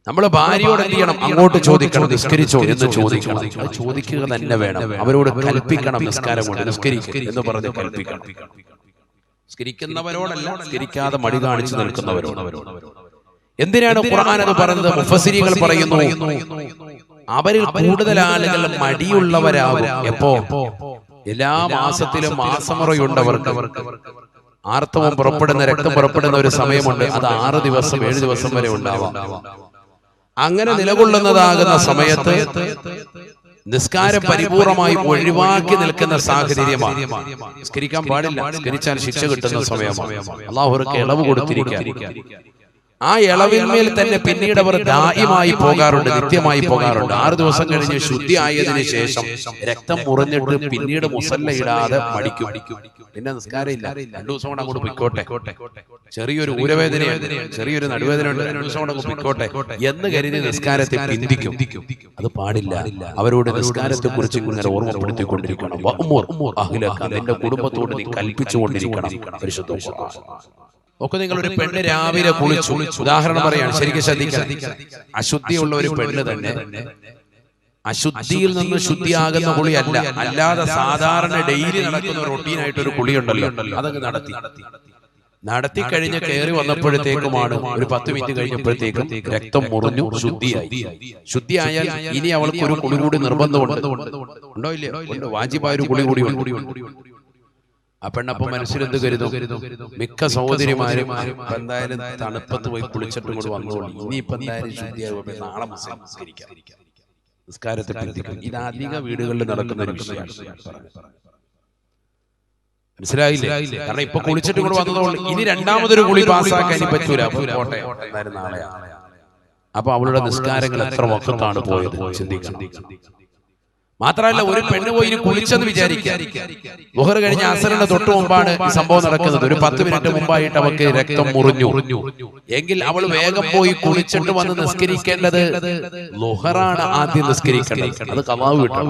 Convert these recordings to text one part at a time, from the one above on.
നമ്മള് ഭാര്യയോട് എന്ത് ചെയ്യണം? അങ്ങോട്ട് ചോദിക്കണം, നിസ്കരിച്ചോ എന്ന് ചോദിക്കണം. അത് ചോദിക്കുക തന്നെ വേണം. അവരോട് കൽപ്പിക്കണം, നിസ്കാരം കൊണ്ട് നിസ്കരിക്കുക എന്ന് പറഞ്ഞ് കൽപ്പിക്കണം. നിസ്കരിക്കുന്നവരോടല്ല, നിസ്കരിക്കാതെ മടി കാണിച്ചു നിൽക്കുന്നവരോട്. എന്തിനാണ് ഖുർആൻ അത് പറഞ്ഞത്? മുഫസ്സിരീങ്ങൾ പറയുന്നു, അവരിൽ കൂടുതൽ ആളുകൾ മടിയുള്ളവരാകും. എപ്പോ? എല്ലാ മാസത്തിലും മാസമുറയുണ്ടവർക്ക്. ആർത്തവം പുറപ്പെടുന്ന, രക്തം പുറപ്പെടുന്ന ഒരു സമയമുണ്ട്. അത് 6 ദിവസം 7 ദിവസം വരെ ഉണ്ടാവാം. അങ്ങനെ നിലകൊള്ളുന്നതാകുന്ന സമയത്ത് നിസ്കാരം പരിപൂർണമായി ഒഴിവാക്കി നിൽക്കുന്ന സാഹചര്യമാണ്. നിസ്കരിക്കാൻ പാടില്ല, നിസ്കരിച്ചാൽ ശിക്ഷ കിട്ടുന്ന സമയമാണ്. അല്ലാഹു അവർക്ക് ഇളവ് കൊടുത്തിരിക്കുക. ആ ഇളവിന്മേൽ തന്നെ പിന്നീട് അവർ ദായിമായി പോകാറുണ്ട്, നിത്യമായി പോകാറുണ്ട്. 6 ദിവസം കഴിഞ്ഞ് ശുദ്ധി ആയതിനു ശേഷം രക്തം മുറിഞ്ഞിട്ട് പിന്നീട് മുസല്ല ഇടാതെ മടിക്കും. പിന്നെ നിസ്കാരം ഇല്ല, 2 ദിവസം കൊണ്ട് അങ്ങോട്ട് പൊയ്ക്കോട്ടെ, ചെറിയൊരു ഊരവേദനയുണ്ട്, ചെറിയൊരു നടുവേദന ഉണ്ട്, 2 ദിവസം കൊണ്ട് അങ്ങ് പൊയ്ക്കോട്ടെ എന്ന് കരുതി നിസ്കാരത്തെ പിന്തിക്കും. അത് പാടില്ല. അവരോട് നിസ്കാരത്തെ കുറിച്ച് ഇങ്ങനെ ഓർമ്മപ്പെടുത്തിക്കൊണ്ടിരിക്കണം. നിന്റെ കുടുംബത്തോട് നീ കൽപ്പിച്ചുകൊണ്ടിരിക്കണം. പരിശുദ്ധ ഖുർആൻ. ഒക്കെ നിങ്ങൾ ഒരു പെണ്ണ് രാവിലെ കുളിച്ചു, ഉദാഹരണം പറയാണ്, ശരിക്കും ശ്രദ്ധിക്കണം. അശുദ്ധിയുള്ള ഒരു പെണ്ണ് തന്നെ അശുദ്ധിയിൽ നിന്ന് ശുദ്ധിയാകുന്ന കുളിയല്ല, അല്ലാതെ സാധാരണ ഡെയിലി നടക്കുന്ന റൊട്ടീനായിട്ട് ഒരു കുളിയുണ്ടല്ലോ, അതങ്ങ് നടത്തി കഴിഞ്ഞ് കയറി വന്നപ്പോഴത്തേക്കുമാണ് ഒരു 10 മിനിറ്റ് കഴിഞ്ഞപ്പോഴത്തേക്കും രക്തം മുറിഞ്ഞു, ശുദ്ധിയായാൽ ഇനി അവൾക്ക് ഒരു കുളി കൂടി നിർബന്ധമുണ്ട്. ഉണ്ടോ ഇല്ലയോ? വാജിബായ ഒരു കുളി കൂടി. ആ പെണ്ണപ്പം മനസ്സിലെന്ത് കരുതും? മിക്ക സഹോദരിമാരും എന്തായാലും തണുപ്പത്ത് പോയി കുളിച്ചിട്ടും കൂടി വന്നോളൂ, ഇനിയിപ്പോ എന്തായാലും ശുദ്ധിയാകും, നാളെ നിസ്കരിക്കാം, നിസ്കാരത്തെ പിന്തിക്കും. ഇത് അധിക വീടുകളിൽ നടക്കുന്ന ഒരു വിഷയമാണ്. മനസ്സിലായില്ലേ? കാരണം ഇപ്പൊ കുളിച്ചിട്ടും കൂടെ വന്നതുകൊണ്ട് ഇനി രണ്ടാമതൊരു കുളി പാസ്സാക്കാൻ പറ്റൂല. കോട്ടെ എന്തായാലും നാളെയാണ്. അപ്പൊ അവളുടെ നിസ്കാരങ്ങൾ എത്ര വഖത്താണ് പോയത് ചിന്തിക്കണം. മാത്രമല്ല, ഒരു പെണ്ണ് പോയി കുളിച്ചെന്ന് വിചാരിക്കാം, ളുഹർ കഴിഞ്ഞ അസറിന്റെ തൊട്ട് മുമ്പാണ് ഈ സംഭവം നടക്കുന്നത്. ഒരു 10 മിനിറ്റ് മുമ്പായിട്ട് അവൾക്ക് രക്തം മുറിഞ്ഞു എങ്കിൽ അവൾ വേഗം പോയി കുളിച്ചിട്ട് വന്ന് നിസ്കരിക്കേണ്ടത് ളുഹറാണ് ആദ്യം നിസ്കരിക്കേണ്ടത്. അത് ഖളാ വിട്ടു.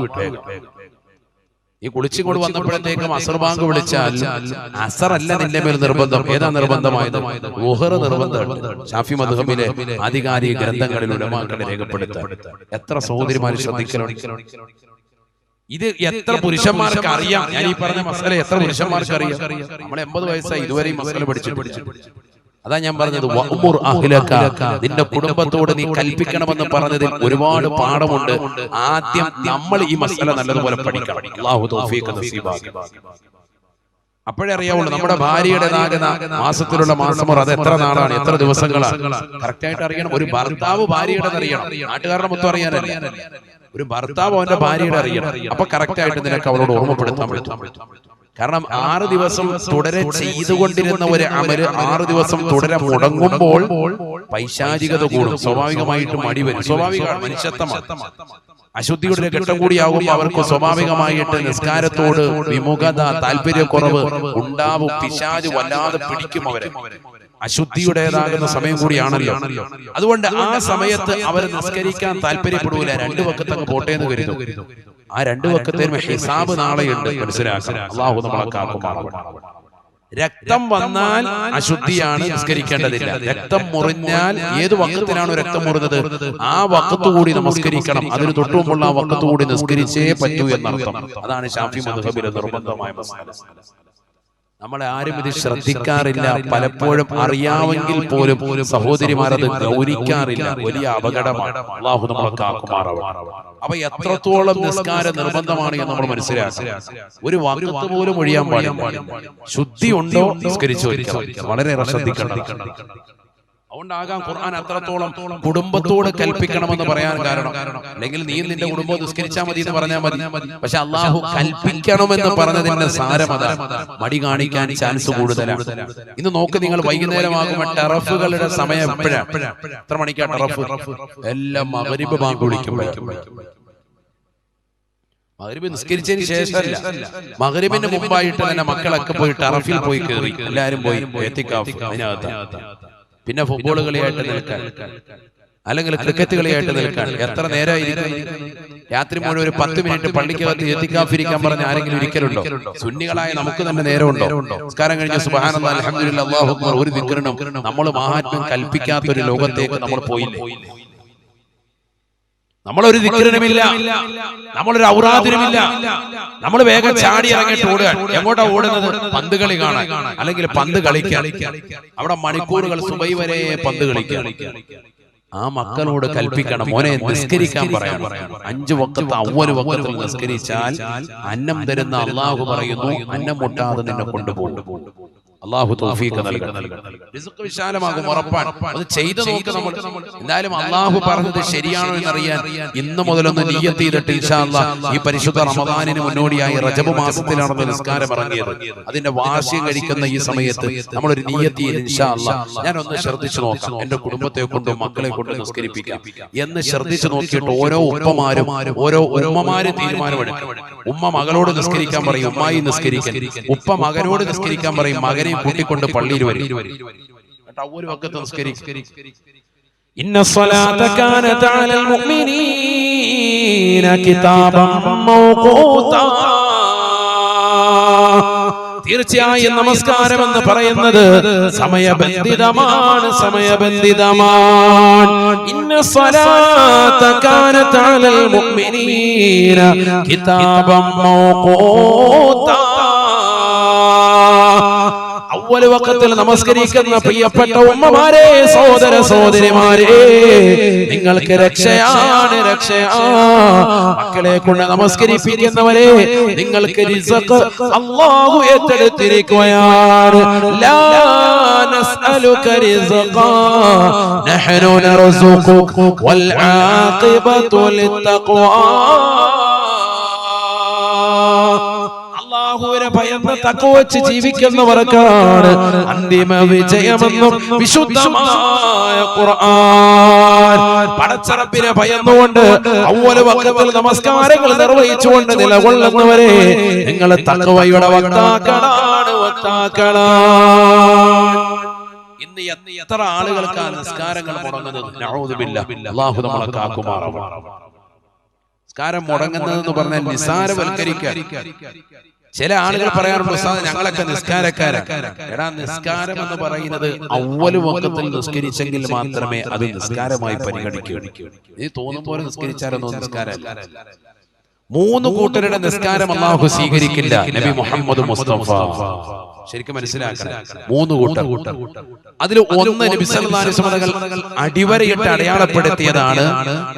ഈ കുളിച്ചുകൊണ്ട് വന്നപ്പോഴത്തേക്കും അസർ ബാങ്ക് വിളിച്ചാൽ അസർ അല്ല നിന്റെ മേൽ നിർബന്ധം. ഏതാ നിർബന്ധമായത്? ളുഹർ നിർബന്ധമുണ്ട്. ഷാഫി മദ്ഹബിലെ ആധികാരിക ഗ്രന്ഥങ്ങളിൽ ഉലമാക്കളെ രേഖപ്പെടുത്താൻ എത്ര സഹോദരിമാർ ശ്രദ്ധിക്കലുണ്ട്. ഇത് എത്ര പുരുഷന്മാർക്ക് അറിയാം? ഞാൻ ഈ പറഞ്ഞ മസല എത്ര പുരുഷന്മാർക്ക് അറിയാം? നമ്മൾ 80 വയസ്സായി ഇതുവരെ ഈ മസല പഠിച്ചു. അതാ ഞാൻ പറഞ്ഞത്, വഅ്മുർ അഹ്ലക, നിന്റെ കുടുംബത്തോട് നീ കൽപ്പിക്കണമെന്ന് പറഞ്ഞതിൽ ഒരുപാട് പാഠമുണ്ട്. ആദ്യം നമ്മൾ ഈ മസല നല്ലതുപോലെ പഠിക്കണം. അല്ലാഹു തൗഫീഖ് നസീബാക്കട്ടെ. അപ്പോഴേ അറിയാവുള്ളൂ നമ്മുടെ ഭാര്യയുടേതാകുന്ന മാസത്തിലുള്ള മാസമുറ അത് എത്ര നാളാണ്, എത്ര ദിവസങ്ങളാണ് കറക്റ്റ് ആയിട്ട് അറിയണം. ഒരു ഭർത്താവ് ഭാര്യയുടെ അറിയണം, നാട്ടുകാരുടെ മൊത്തം അറിയാനല്ല. ഒരു ഭർത്താവ് അവന്റെ ഭാര്യയുടെ അറിയണം. അപ്പൊ കറക്റ്റ് ആയിട്ട് നിനക്ക് അവരോട് ഓർമ്മപ്പെടുത്താൻ പറ്റും. കാരണം 6 ദിവസം തുടരെ ചെയ്തുകൊണ്ടിരുന്ന ഒരു അമല് 6 ദിവസം തുടരെ മുടങ്ങുമ്പോൾ പൈശാചികത കൂടും, സ്വാഭാവികമായിട്ട് മടി വരും. സ്വാഭാവികമാണ്, മനുഷ്യത്വമാണ്. അശുദ്ധിയുടെ ഘട്ടം കൂടിയാകുമ്പോൾ അവർക്ക് സ്വാഭാവികമായിട്ട് നിസ്കാരത്തോട് വിമുഖത, താല്പര്യക്കുറവ് ഉണ്ടാവും. പിശാച് വല്ലാതെ പിടിക്കും അവരെ. അശുദ്ധിയുടേതാകുന്ന സമയം കൂടിയാണല്ലോ. അതുകൊണ്ട് ആ സമയത്ത് അവർ നിസ്കരിക്കാൻ താല്പര്യപ്പെടൂല. 2 വഖത്തങ്ങ് പോട്ടേന്ന് കരുതും. ആ 2 വഖത്തേനും ഹിസാബ് നാളെയുണ്ട്. മനസ്സിലാക്കണം. അല്ലാഹു നമ്മളെ കാക്കുമാറാവട്ടെ. രക്തം വന്നാൽ അശുദ്ധിയാണ്, നിസ്കരിക്കേണ്ടതില്ല. രക്തം മുറിഞ്ഞാൽ ഏത് വഖത്തിനാണോ രക്തം മുറിഞ്ഞത് ആ വഖത്ത് കൂടി നമസ്കരിക്കണം. അതിന് തൊട്ടുമുമ്പുള്ള ആ വഖത്ത് കൂടി നിസ്കരിച്ചേ പറ്റൂ എന്നർത്ഥം. അതാണ് ശാഫി മദ്ഹബിലെ നിർബന്ധമായ മസല. നമ്മളെ ആരും ഇത് ശ്രദ്ധിക്കാറില്ല. പലപ്പോഴും അറിയാമെങ്കിൽ പോലും സഹോദരിമാരത് ഗൗനിക്കാറില്ല. വലിയ അപകടമാണ്. അല്ലാഹു നമ്മളെ കാക്കുമാറാവട്ടെ. അപ്പൊ എത്രത്തോളം നിസ്കാരം നിർബന്ധമാണ് എന്ന് നമ്മൾ മനസ്സിലാക്കുക. ഒരു വഖത്ത് പോലും ഒഴിയാൻ പാടില്ല. ശുദ്ധി ഉണ്ടോ നിസ്കരിച്ചു വയ്ക്കണം. വളരെ ശ്രദ്ധിക്കണം. അതുകൊണ്ടാകാം ഖുർആൻ അത്രത്തോളം കുടുംബത്തോട് കൽപ്പിക്കണമെന്ന് പറയാൻ കാരണം. അല്ലെങ്കിൽ നീ നിന്റെ കുടുംബം നിസ്കരിച്ചാൽ മതി എന്ന് പറഞ്ഞാൽ മതി. പക്ഷെ അള്ളാഹു കൽപ്പിക്കണമെന്ന് പറഞ്ഞതിന്റെ സാരം അതാണ്. മടി കാണിക്കാൻ ചാൻസ് കൂടുതലാണ്. ഇന്ന് നോക്ക്, നിങ്ങൾ വൈകുന്നേരമാകുമ്പോൾ ടറഫുകളുടെ സമയം എപ്പോഴാണ്? എത്ര മണിക്കാണ് ടറഫ്? എല്ലാം മഗ്രിബ് ബാങ്ക് വിളിക്കുമ്പോൾ. മഗ്രിബ് നിസ്കരിച്ചതിന് ശേഷമല്ല, മഗ്രിബിന് മുമ്പായിട്ട് തന്നെ മക്കളൊക്കെ പോയി ടറഫിൽ പോയി കയറി. എല്ലാരും പോയി എത്തിക്കാഫ് അതിനകത്ത്. പിന്നെ ഫുട്ബോൾ കളിയായിട്ട് നിൽക്കാൻ, അല്ലെങ്കിൽ ക്രിക്കറ്റ് കളിയായിട്ട് നിൽക്കാൻ എത്ര നേരമായിരിക്കും? രാത്രി മുഴുവൻ ഒരു 10 മിനിറ്റ് പള്ളിക്കകത്ത് എത്തിക്കാഫിരിക്കാൻ പറഞ്ഞ ആരെങ്കിലും ഇരിക്കലുണ്ടോ? സുന്നികളായ നമുക്ക് തന്നെ നേരമുണ്ടോ? നമസ്കാരം കഴിഞ്ഞ സുബ്ഹാനല്ലാഹ് അൽഹംദുലില്ലാഹ് അല്ലാഹു അക്ബർ ഒരു ദിക്റിനും നമ്മൾ മഹാത്മ്യം കൽപ്പിക്കാത്തൊരു ലോകത്തേക്ക് നമ്മൾ പോയില്ലേ? നമ്മളൊരു ദിക്റിനുമില്ല, നമ്മളൊരു ഔറാദിനുമില്ല. നമ്മൾ വേഗം ചാടി ഇറങ്ങിയിട്ട് ഓടുക. എങ്ങോട്ടാ ഓടുന്നത്? പന്ത് കളി കാണാൻ, അല്ലെങ്കിൽ പന്ത് കളിക്കാൻ. അവിടെ മണിക്കൂറുകൾ സുബൈ വരെ പന്ത് കളിക്കാൻ. ആ മക്കളോട് കൽപ്പിക്കണം, മോനെ നിസ്കരിക്കാൻ പറയണം. 5 വഖത്ത് അവ്വൽ വഖത്തിൽ നിസ്കരിച്ചാൽ അന്നം തരുന്ന അല്ലാഹു പറയുന്നു, അന്നം മുട്ടാതെ നിന്നെ കൊണ്ടുപോകും. അല്ലാഹു തൗഫീഖ് നൽകട്ടെ. റിസ്ക് വിശാലമാകും, ഉറപ്പാണ്. അത് ചെയ്തു നോക്ക് നമ്മൾ. എന്തായാലും അല്ലാഹു പറഞ്ഞത് ശരിയാണോ എന്നറിയാൻ ഇന്ന് മുതലൊന്ന് നിയ്യത്ത് ചെയ്തിട്ട് ഇൻഷാ അല്ലാഹ് ഈ പരിശുദ്ധ റമദാനിന് മുന്നോടിയായി റജബ് മാസത്തിലാണ് നിസ്കാരം ഇറങ്ങിയത്. അതിന്റെ വാർഷികം കഴിക്കുന്ന ഈ സമയത്ത് നമ്മളൊരു നിയ്യത്ത് ചെയ്ത് ഇൻഷാ അല്ലാഹ് ഞാനൊന്ന് ശ്രദ്ധിച്ചു നോക്കാം, എന്റെ കുടുംബത്തെ കൊണ്ടും മക്കളെ കൊണ്ടും നിസ്കരിപ്പിക്കാം എന്ന് ശ്രദ്ധിച്ചു നോക്കിയിട്ട് ഓരോ ഉപ്പമാരും ഓരോ ഉമ്മമാരും തീരുമാനമെടുക്കും. ഉമ്മ മകളോട് നിസ്കരിക്കാൻ പറയും, ഉമ്മായി നിസ്കരിക്കാൻ. ഉപ്പ മകനോട് നിസ്കരിക്കാൻ പറയും, മകനെ കൂട്ടിക്കൊണ്ട് പള്ളിയിൽ വരും. ഒരു വഖത്ത് നിസ്കരിക്കും. ഇന്ന സ്വലാത കാനത അലൽ മുഅ്മിനീന കിതാബൻ മൗഖൂതാ. തീർച്ചയായും നമസ്കാരം എന്ന് പറയുന്നത് സമയബന്ധിതമാണ്, സമയബന്ധിതമാണ്. ഇന്ന സ്വലാത കാനത അലൽ മുഅ്മിനീന കിതാബൻ മൗഖൂതാ. അവ്വൽ വഖത്തിൽ നമസ്കരിക്കുന്ന പ്രിയപ്പെട്ട ഉമ്മമാരെ, സഹോദര സഹോദരിമാരെ, നിങ്ങൾക്ക് രക്ഷയാണ്, മക്കളെ കൊണ്ട് നമസ്കരിപ്പിക്കുന്നവരെ നിങ്ങൾക്ക് റിസ്ഖ് അല്ലാഹു ഏറ്റെടുത്തിരിക്കുകയാണ്. ലാ നസ്അലുക റിസ്ഖാ നഹ്നു നർസുഖുക വൽ ആഖിബതു ലിത്തഖ്വാ. അല്ലാഹുവിനെ ഭയന്ന് തഖ്വ വെച്ച് ജീവിക്കുന്നവർക്കാണ് അന്തിമ വിജയമെന്നും വിശുദ്ധമായ ഖുർആൻ. പടച്ചറബിനെ ഭയന്നുകൊണ്ട് അവ്വൽ വഖത്തിൽ നമസ്കാരങ്ങൾ നിർവഹിച്ചുകൊണ്ട് നിലകൊള്ളുന്നവരെ നിങ്ങൾ തഖ്വയുടെ വക്താക്കളാണ്. ഇന്ന് എത്ര ആളുകൾക്കാണ് നിസ്കാരങ്ങൾ മുടങ്ങുന്നത്? നഊദു ബില്ലാഹ്. അല്ലാഹു നമ്മളെ കാക്കുമാറാവട്ടെ. നിസ്കാരം മുടങ്ങുന്നതെന്ന് പറഞ്ഞാൽ നിസ്സാരവൽക്കരിക്കാൻ. ചില ആളുകൾ പറയാറുണ്ട്, ഉസ്താദ് ഞങ്ങളൊക്കെ നിസ്കാരക്കാരാണ്. എടാ, നിസ്കാരം എന്ന് പറയുന്നത് അവ്വൽ വഖത്തിൽ നിസ്കരിച്ചെങ്കിൽ മാത്രമേ അത് നിസ്കാരമായി പരിഗണിക്കൂ. നീ തോന്നും പോലെ നിസ്കരിച്ചാലൊന്നും നിസ്കാരമല്ല. 3 കൂട്ടരുടെ നിസ്കാരം അല്ലാഹു സ്വീകരിക്കില്ല. നബി മുഹമ്മദ് മുസ്തഫ ശരിക്കും മനസ്സിലാക്കണം. 3 കൂട്ടർ. അതിൽ ഒന്ന് നബി സല്ലല്ലാഹു അലൈഹി വസല്ലം അടിവരയിട്ട് അടയാളപ്പെടുത്തിയതാണ്,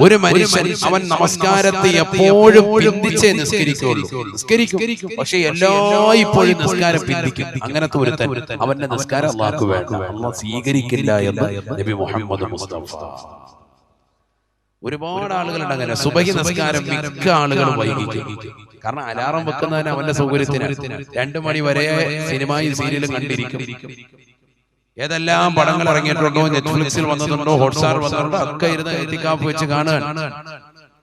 ഒരു മനുഷ്യൻ അവൻ നമസ്കാരത്തെ എപ്പോഴും പിന്തിച്ചേ നിസ്കരിക്കുള്ളൂ. നിസ്കരിക്കും, പക്ഷെ എല്ലായ്പ്പോഴും നിസ്കാരം പിന്തിക്കും. അങ്ങനത്തെ ഒരുത്തൻ, അവന്റെ നിസ്കാരം അല്ലാഹു വേണ്ട, അല്ലാഹു സ്വീകരിക്കില്ല എന്ന് നബി മുഹമ്മദ് മുസ്തഫ. ഒരുപാട് ആളുകളുണ്ട് അങ്ങനെ. സുബഹി നിസ്കാരം മിക്ക ആളുകളും വൈകിക്കും. കാരണം അലാറം വെക്കുന്നതിന് അവന്റെ സൗകര്യത്തിന് 2 മണി വരെ സിനിമയും സീരിയലും കണ്ടിരിക്കും. ഏതെല്ലാം പടങ്ങൾ ഇറങ്ങിയിട്ടുണ്ടോ, നെറ്റ്ഫ്ലിക്സിൽ വന്നതുണ്ടോ, ഹോട്ട്സ്റ്റാർ വന്നതുണ്ടോ, ഒക്കെ ഇരുന്ന് ഇത്തിക്കാഫ് വെച്ച് കാണുക.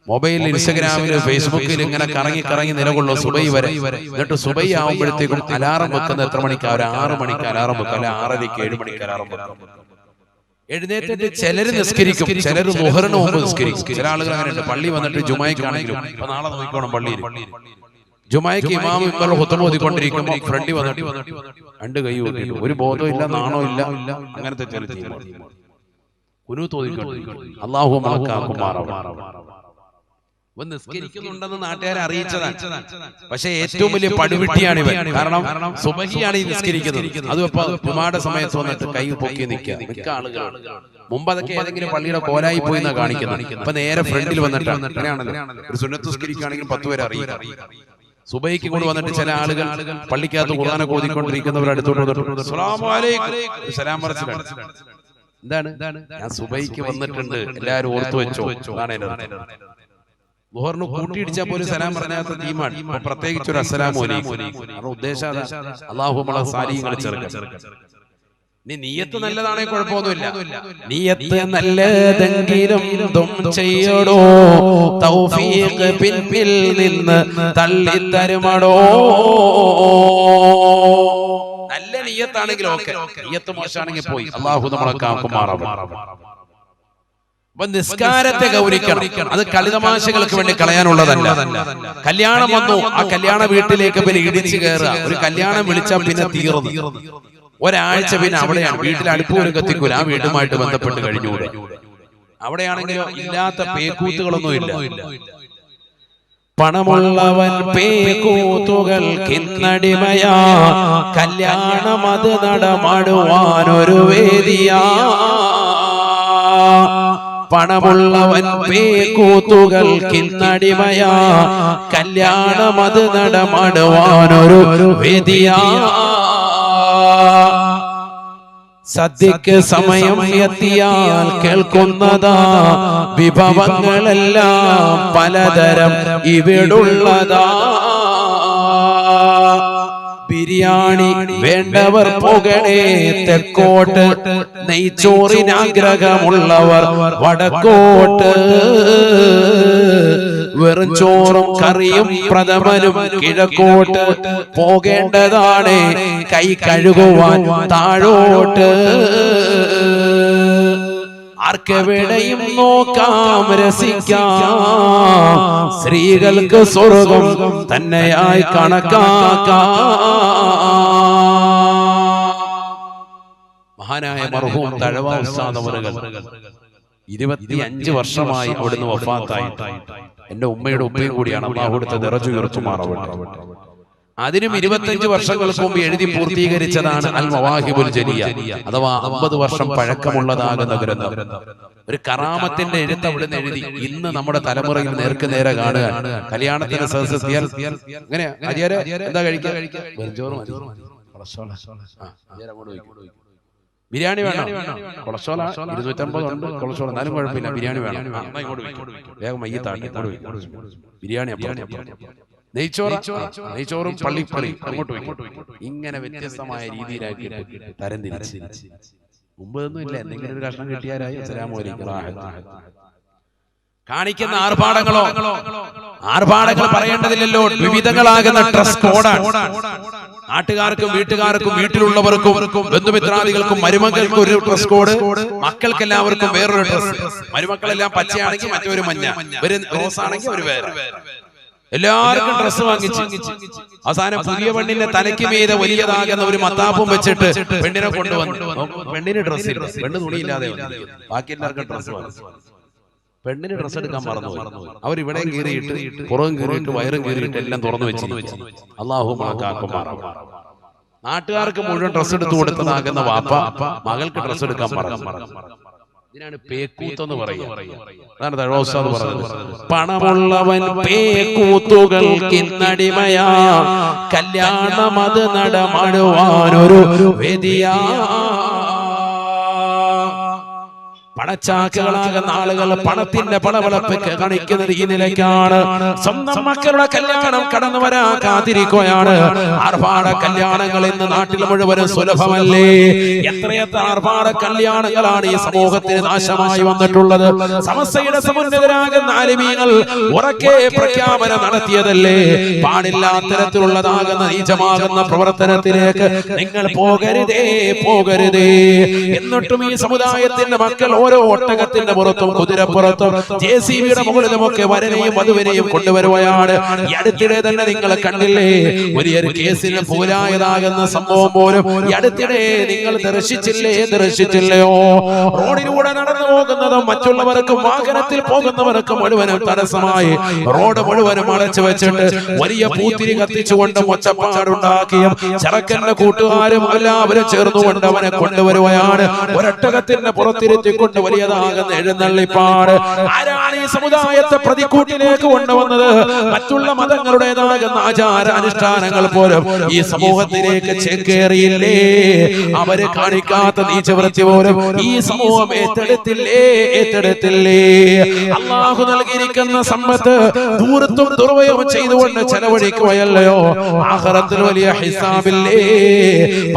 മൊബൈലിൽ, ഇൻസ്റ്റഗ്രാമില്, ഫേസ്ബുക്കിൽ ഇങ്ങനെ കറങ്ങി നിലകൊള്ളും സുബൈ വരെ. എന്നിട്ട് സുബൈ ആവുമ്പോഴത്തേക്കും അലാറം വെക്കുന്ന എത്ര മണിക്കാണ്? 6 മണിക്ക് അലാറം വെക്കും, അല്ലെ 6:30, 7 മണിക്ക് അലാറം വെക്കും. എഴുന്നേറ്റിട്ട് ചിലര് നിസ്കരിക്കും, ചിലര് ളുഹറിന് മുമ്പ് നിസ്കരിക്കും. ചില ആളുകൾ അങ്ങനെയുണ്ട്. പള്ളി വന്നിട്ട് ജുമായ്ക്കാണെങ്കിലും, ഇപ്പൊ നാളെ നോക്കിക്കോണം, പള്ളിയിൽ ജുമായ്ക്ക് ഇമാം ഇമ്മർ ഖുത്ബ ഓതിക്കൊണ്ടിരിക്കുമ്പോൾ ഫ്രണ്ടിൽ വന്നിട്ട് 2 കൈ കൂട്ടിയിട്ട് ഒരു ബോധവും ഇല്ല, നാണോ ഇല്ല, അങ്ങനത്തെ ചില കുനൂത്ത് ഓതിക്കൊണ്ടിരിക്കും. അല്ലാഹു മലക്കാക്കുമാറാവട്ടെ. നിസ്കരിക്കുന്നുണ്ടെന്ന് നാട്ടുകാരെ അറിയിച്ചതാണ്. പക്ഷെ ഏറ്റവും വലിയ പടുവിട്ടിയാണ് ഇവൻ. കാരണം സുബഹിയാണ് ഈ നിസ്കരിക്കുന്നത്. അതും ഇപ്പൊ ജുമാടെ സമയത്ത് വന്നിട്ട് കൈ പൊക്കി നിൽക്കുക. മിക്ക ആളുകളും മുമ്പ് അതൊക്കെ ഏതെങ്കിലും പള്ളിയുടെ കോലായി പോയി എന്നാ കാണിക്കുന്നത്. ഇപ്പൊ നേരെ ഫ്രണ്ടിൽ വന്നിട്ടാണ്. അങ്ങനെയാണല്ലോ. ഒരു സുന്നത്ത് നിസ്കരിക്കുകയാണെങ്കിൽ 10 പേരെ അറിയിക്കാം. സുബഹിക്ക് കൊണ്ട് വന്നിട്ട് ചില ആളുകൾ പള്ളിക്കകത്ത് ഖുർആനൊക്കെ ഓതിക്കൊണ്ടിരിക്കുന്നവർ അടുത്തോട്ട് അസ്സലാമു അലൈക്കും സലാം പറച്ചിലാണ്. എന്താണ്? ഞാൻ സുബഹിക്ക് വന്നിട്ടുണ്ട്, എല്ലാവരും ഓർത്തു വെച്ചോ. അതാണ് എന്റെ ളുഹറിന് കൂട്ടിയിടിച്ചാൽ പോലും സലാം പറഞ്ഞാത്ത ടീമാണ്. പ്രത്യേകിച്ച് ഒരു അസ്സലാമു അലൈക്കും. ഉദ്ദേശം അല്ലാഹു നമ്മളെ സാലിഹ്യങ്ങൾ ചേർക്കാൻ. നീ നിയ്യത്ത് നല്ലതാണെങ്കിൽ കുഴപ്പമൊന്നുമില്ല. നിയ്യത്ത് നല്ലതെങ്കിലും ചെയ്യടോ, തൗഫീഖ് പിന്നിൽ നിന്ന് തള്ളിത്തരുമടോ. നല്ല നിയ്യത്താണെങ്കിൽ ഓക്കെ, നിയ്യത്ത് മോശമാണെങ്കിൽ പോയി. അല്ലാഹു നമ്മളെ കാക്കുമാറാവട്ടെ. അപ്പൊ നിസ്കാരത്തെ ഗൗനിക്കണം. അത് കളിതമാശകൾക്ക് വേണ്ടി കളയാനുള്ളതല്ല. കല്യാണം വന്നു, ആ കല്യാണ വീട്ടിലേക്ക് പിന്നെ ഇടിച്ചു കയറുക. ഒരു കല്യാണം വിളിച്ചാൽ പിന്നെ തീർന്നു. ഒരാഴ്ച പിന്നെ അവിടെയാണ്. വീട്ടിൽ അടുപ്പ് പോലും കത്തിക്കൂല. ആ വീടുമായിട്ട് ബന്ധപ്പെട്ട് കഴിഞ്ഞൂടെ. അവിടെയാണെങ്കിലോ ഇല്ലാത്ത പേക്കൂത്തുകളൊന്നും ഇല്ല. പണമുള്ളവൻ പേക്കൂത്തുകൾ കിന്നടിമയാ, കല്യാണം അത് നടമാടുവാനൊരു വേദിയാ. പണമുള്ളവൻ പേക്കൂത്തുകൾ കിന്നടിമയാ, കല്യാണം അത് നടമാടുവാനൊരു വേദിയാ. സദ്യക്ക് സമയം എത്തിയാൽ കേൾക്കുന്നതാ, വിഭവങ്ങളെല്ലാം പലതരം ഇവിടുള്ളതാ. ബിരിയാണി വേണ്ടവർ പോകണേ തെക്കോട്ട്, നെയ്ച്ചോറിനാഗ്രഹമുള്ളവർ വടക്കോട്ട്. വെറും ചോറും കറിയും പ്രഥമനും കിഴക്കോട്ട്, പോകേണ്ടതാണ് കൈ കഴുകുവാൻ താഴോട്ട്. ആർക്കെവിടെയും നോക്കാം രസിക്കാം, സ്ത്രീകൾക്ക് സ്വർഗം തന്നെയായി കണക്കാക്കാം. മഹാനായ മർഹൂം തഴവ ഉസ്താദ് അവറുകൾ 25 വർഷമായി അവിടുന്ന് വഫാത്തായിട്ട്. എന്റെ ഉമ്മയുടെ ഉപ്പയും കൂടിയാണ്. അല്ലാഹു അവിടുത്തെ ദറജ ഉയർത്തുമാറാവട്ടെ. അതിനും 25 വർഷങ്ങൾക്ക് മുമ്പ് എഴുതി പൂർത്തീകരിച്ചതാണ് അൽ മവാഹിബുൽ ജലിയ, അഥവാ 50 വർഷം പഴക്കമുള്ളതാകുന്ന ഗ്രന്ഥം. ഒരു കറാമത്തിന്റെ എഴുത്ത് അവിടുന്ന് എഴുതി. ഇന്ന് നമ്മുടെ തലമുറയിൽ നേർക്ക് നേരെ കാണുക. കല്യാണത്തിന് സദസ്സെത്തിയാൽ ഇങ്ങനെ എന്താ കഴിക്കുക? ബിരിയാണി വേണം. കൊളസ്ട്രോൾ 250 ഉണ്ട് കൊളസ്ട്രോൾ, എന്നാലും കുഴപ്പമില്ല, ബിരിയാണി വേണം. വേഗം മയ്യത്താട്ടി ബിരിയാണി. നെയ്ച്ചോറും പള്ളിപ്പള്ളി അങ്ങോട്ട് വയ്ക്കും. ഇങ്ങനെ വ്യത്യസ്തമായ രീതിയിലാക്കി തരംതിരിച്ച്. മുമ്പൊന്നും ഇല്ല, എന്തെങ്കിലും ഒരു കഷ്ണം കിട്ടിയാലായി അസ്സലാമു അലൈക്കും. കാണിക്കുന്ന ആർഭാടങ്ങൾ പറയേണ്ടതില്ലല്ലോ. വിവിധങ്ങളാകുന്ന ഡ്രസ് കോഡാണ്. നാട്ടുകാർക്കും വീട്ടുകാർക്കും വീട്ടിലുള്ളവർക്കും ബന്ധുമിത്രാദികൾക്കും മരുമക്കൾക്കും ഒരു ഡ്രസ് കോഡ്, മക്കൾക്കെല്ലാവർക്കും വേറൊരു ഡ്രസ്. മരുമക്കളെല്ലാം പച്ചയാണെങ്കിൽ മറ്റൊരു മഞ്ഞ, ഒരു റോസാണെങ്കിൽ ഒരു വേറെ. എല്ലാവർക്കും ഡ്രസ് വാങ്ങിച്ച് അവസാനം പുതിയ പെണ്ണിന്റെ തലയ്ക്ക് മീതെ വലിയതാകുന്ന ഒരു മത്താപ്പും വെച്ചിട്ട് പെണ്ണിനെ കൊണ്ടുവന്നു. പെണ്ണിന് ഡ്രസ് ഇല്ല, പെണ്ണ് തുണിയില്ലാതെ ബാക്കി എല്ലാവർക്കും ഡ്രസ് വാങ്ങിച്ചു. പെണ്ണിന് ഡ്രസ് എടുക്കാൻ മറന്നു. അവർ ഇവിടെ കീറിയിട്ട് പുറം കീറിയിട്ട് വയറും കീറിയിട്ട് എല്ലാം തുറന്നു വെച്ചിരിക്കും. അല്ലാഹു മണക്കാക്കുമാറാവട്ടെ. നാട്ടുകാർക്ക് മുഴുവൻ ഡ്രസ് എടുത്തു കൊടുത്തതാകുന്ന വാപ്പ മകൾക്ക് ഡ്രസ് എടുക്കാൻ മറന്നു. ഇതിനാണ് പേക്കൂത്തെന്ന് പറയുക. അതാണ് തഴവ ഉസ്താദ് പറഞ്ഞത്. പണമുള്ളവൻ പേക്കൂത്തുകൾ കിന്നടിമയാ, കല്യാണം അത് നടമാടുവാനൊരു വേദിയാ. പണച്ചാക്കുകളാകുന്ന ആളുകൾ പണത്തിന്റെ പളവളപ്പ് കാണിക്കുന്നത് ഈ നിലയ്ക്കാണ്. സ്വന്തം മക്കളുടെ കല്യാണം കടന്നു വരാൻ കാത്തിരിക്കുകയാണ്. ആർഭാട കല്യാണങ്ങൾ ഇന്ന് നാട്ടിൽ മുഴുവനും സുലഭമല്ലേ? എത്രയെത്ര ആർഭാട കല്യാണങ്ങളാണ് ഈ സമൂഹത്തിന് നാശമായി വന്നിട്ടുള്ളത്. സമസ്തയുടെ സമുന്നതരാകുന്ന ആലിമീങ്ങൾ ഉറക്കെ പ്രഖ്യാപനം നടത്തിയതല്ലേ, പാടില്ലാത്തരത്തിലുള്ളതാകുന്ന നീചമാകുന്ന പ്രവർത്തനത്തിലേക്ക് നിങ്ങൾ പോകരുതേ, പോകരുതേ. എന്നിട്ടും ഈ സമുദായത്തിന്റെ മക്കൾ ഓരോ ഒട്ടകത്തിന്റെ പുറത്തും കുതിരപ്പുറത്തും JCBയുടെ മുകളിലുമൊക്കെ വരനെയും വധുവിനെയും കൊണ്ടുവരുകയാണ്. ഈ അടുത്തിടെ തന്നെ നിങ്ങൾ കണ്ടില്ലേ, വലിയൊരു കേസിൽ പോലായതാകുന്ന സംഭവം പോലും ഈ അടുത്തിടെ നിങ്ങൾ ദർശിച്ചില്ലയോ? റോഡിലൂടെ നടന്നു പോകുന്നതും മറ്റുള്ളവർക്കും വാഹനത്തിൽ പോകുന്നവർക്കും മുഴുവനും തടസ്സമായി റോഡ് മുഴുവനും അടച്ചു വെച്ചിട്ട് വലിയ പൂത്തിരി കത്തിച്ചുകൊണ്ട് ഒച്ചപ്പാടുണ്ടാക്കിയും ചെറുക്കന്റെ കൂട്ടുകാരും എല്ലാവരും ചേർന്നുകൊണ്ട് അവനെ കൊണ്ടുവരുകയാണ്. ഒരൊട്ടകത്തിന്റെ പുറത്തിരുത്തിക്കൊണ്ട് വലിയതാകുന്ന എഴുന്നള്ളിപ്പാട്. ആരാണ് ഈ സമുദായത്തെ പ്രതിക്കൂട്ടിലേക്ക് കൊണ്ടുവന്നത്? മറ്റുള്ള മതങ്ങളുടേതാകുന്ന ആചാര അനുഷ്ഠാനങ്ങൾ പോലും ഈ സമൂഹത്തിലേക്ക് ചേക്കേറിയില്ലേ? അവര് കാണിക്കാത്ത നീചവൃത്തി പോലും ഈ സമൂഹം ഏറ്റെടുത്തില്ലേ? അല്ലാഹു നൽകിയിരിക്കുന്ന സമ്പത്ത് ദൂരത്തും ദുർവ്യയം ചെയ്തുകൊണ്ട് ചെലവഴിക്കുകയല്ലയോ? ആഖിറത്തിൽ വലിയ ഹിസാബില്ലേ?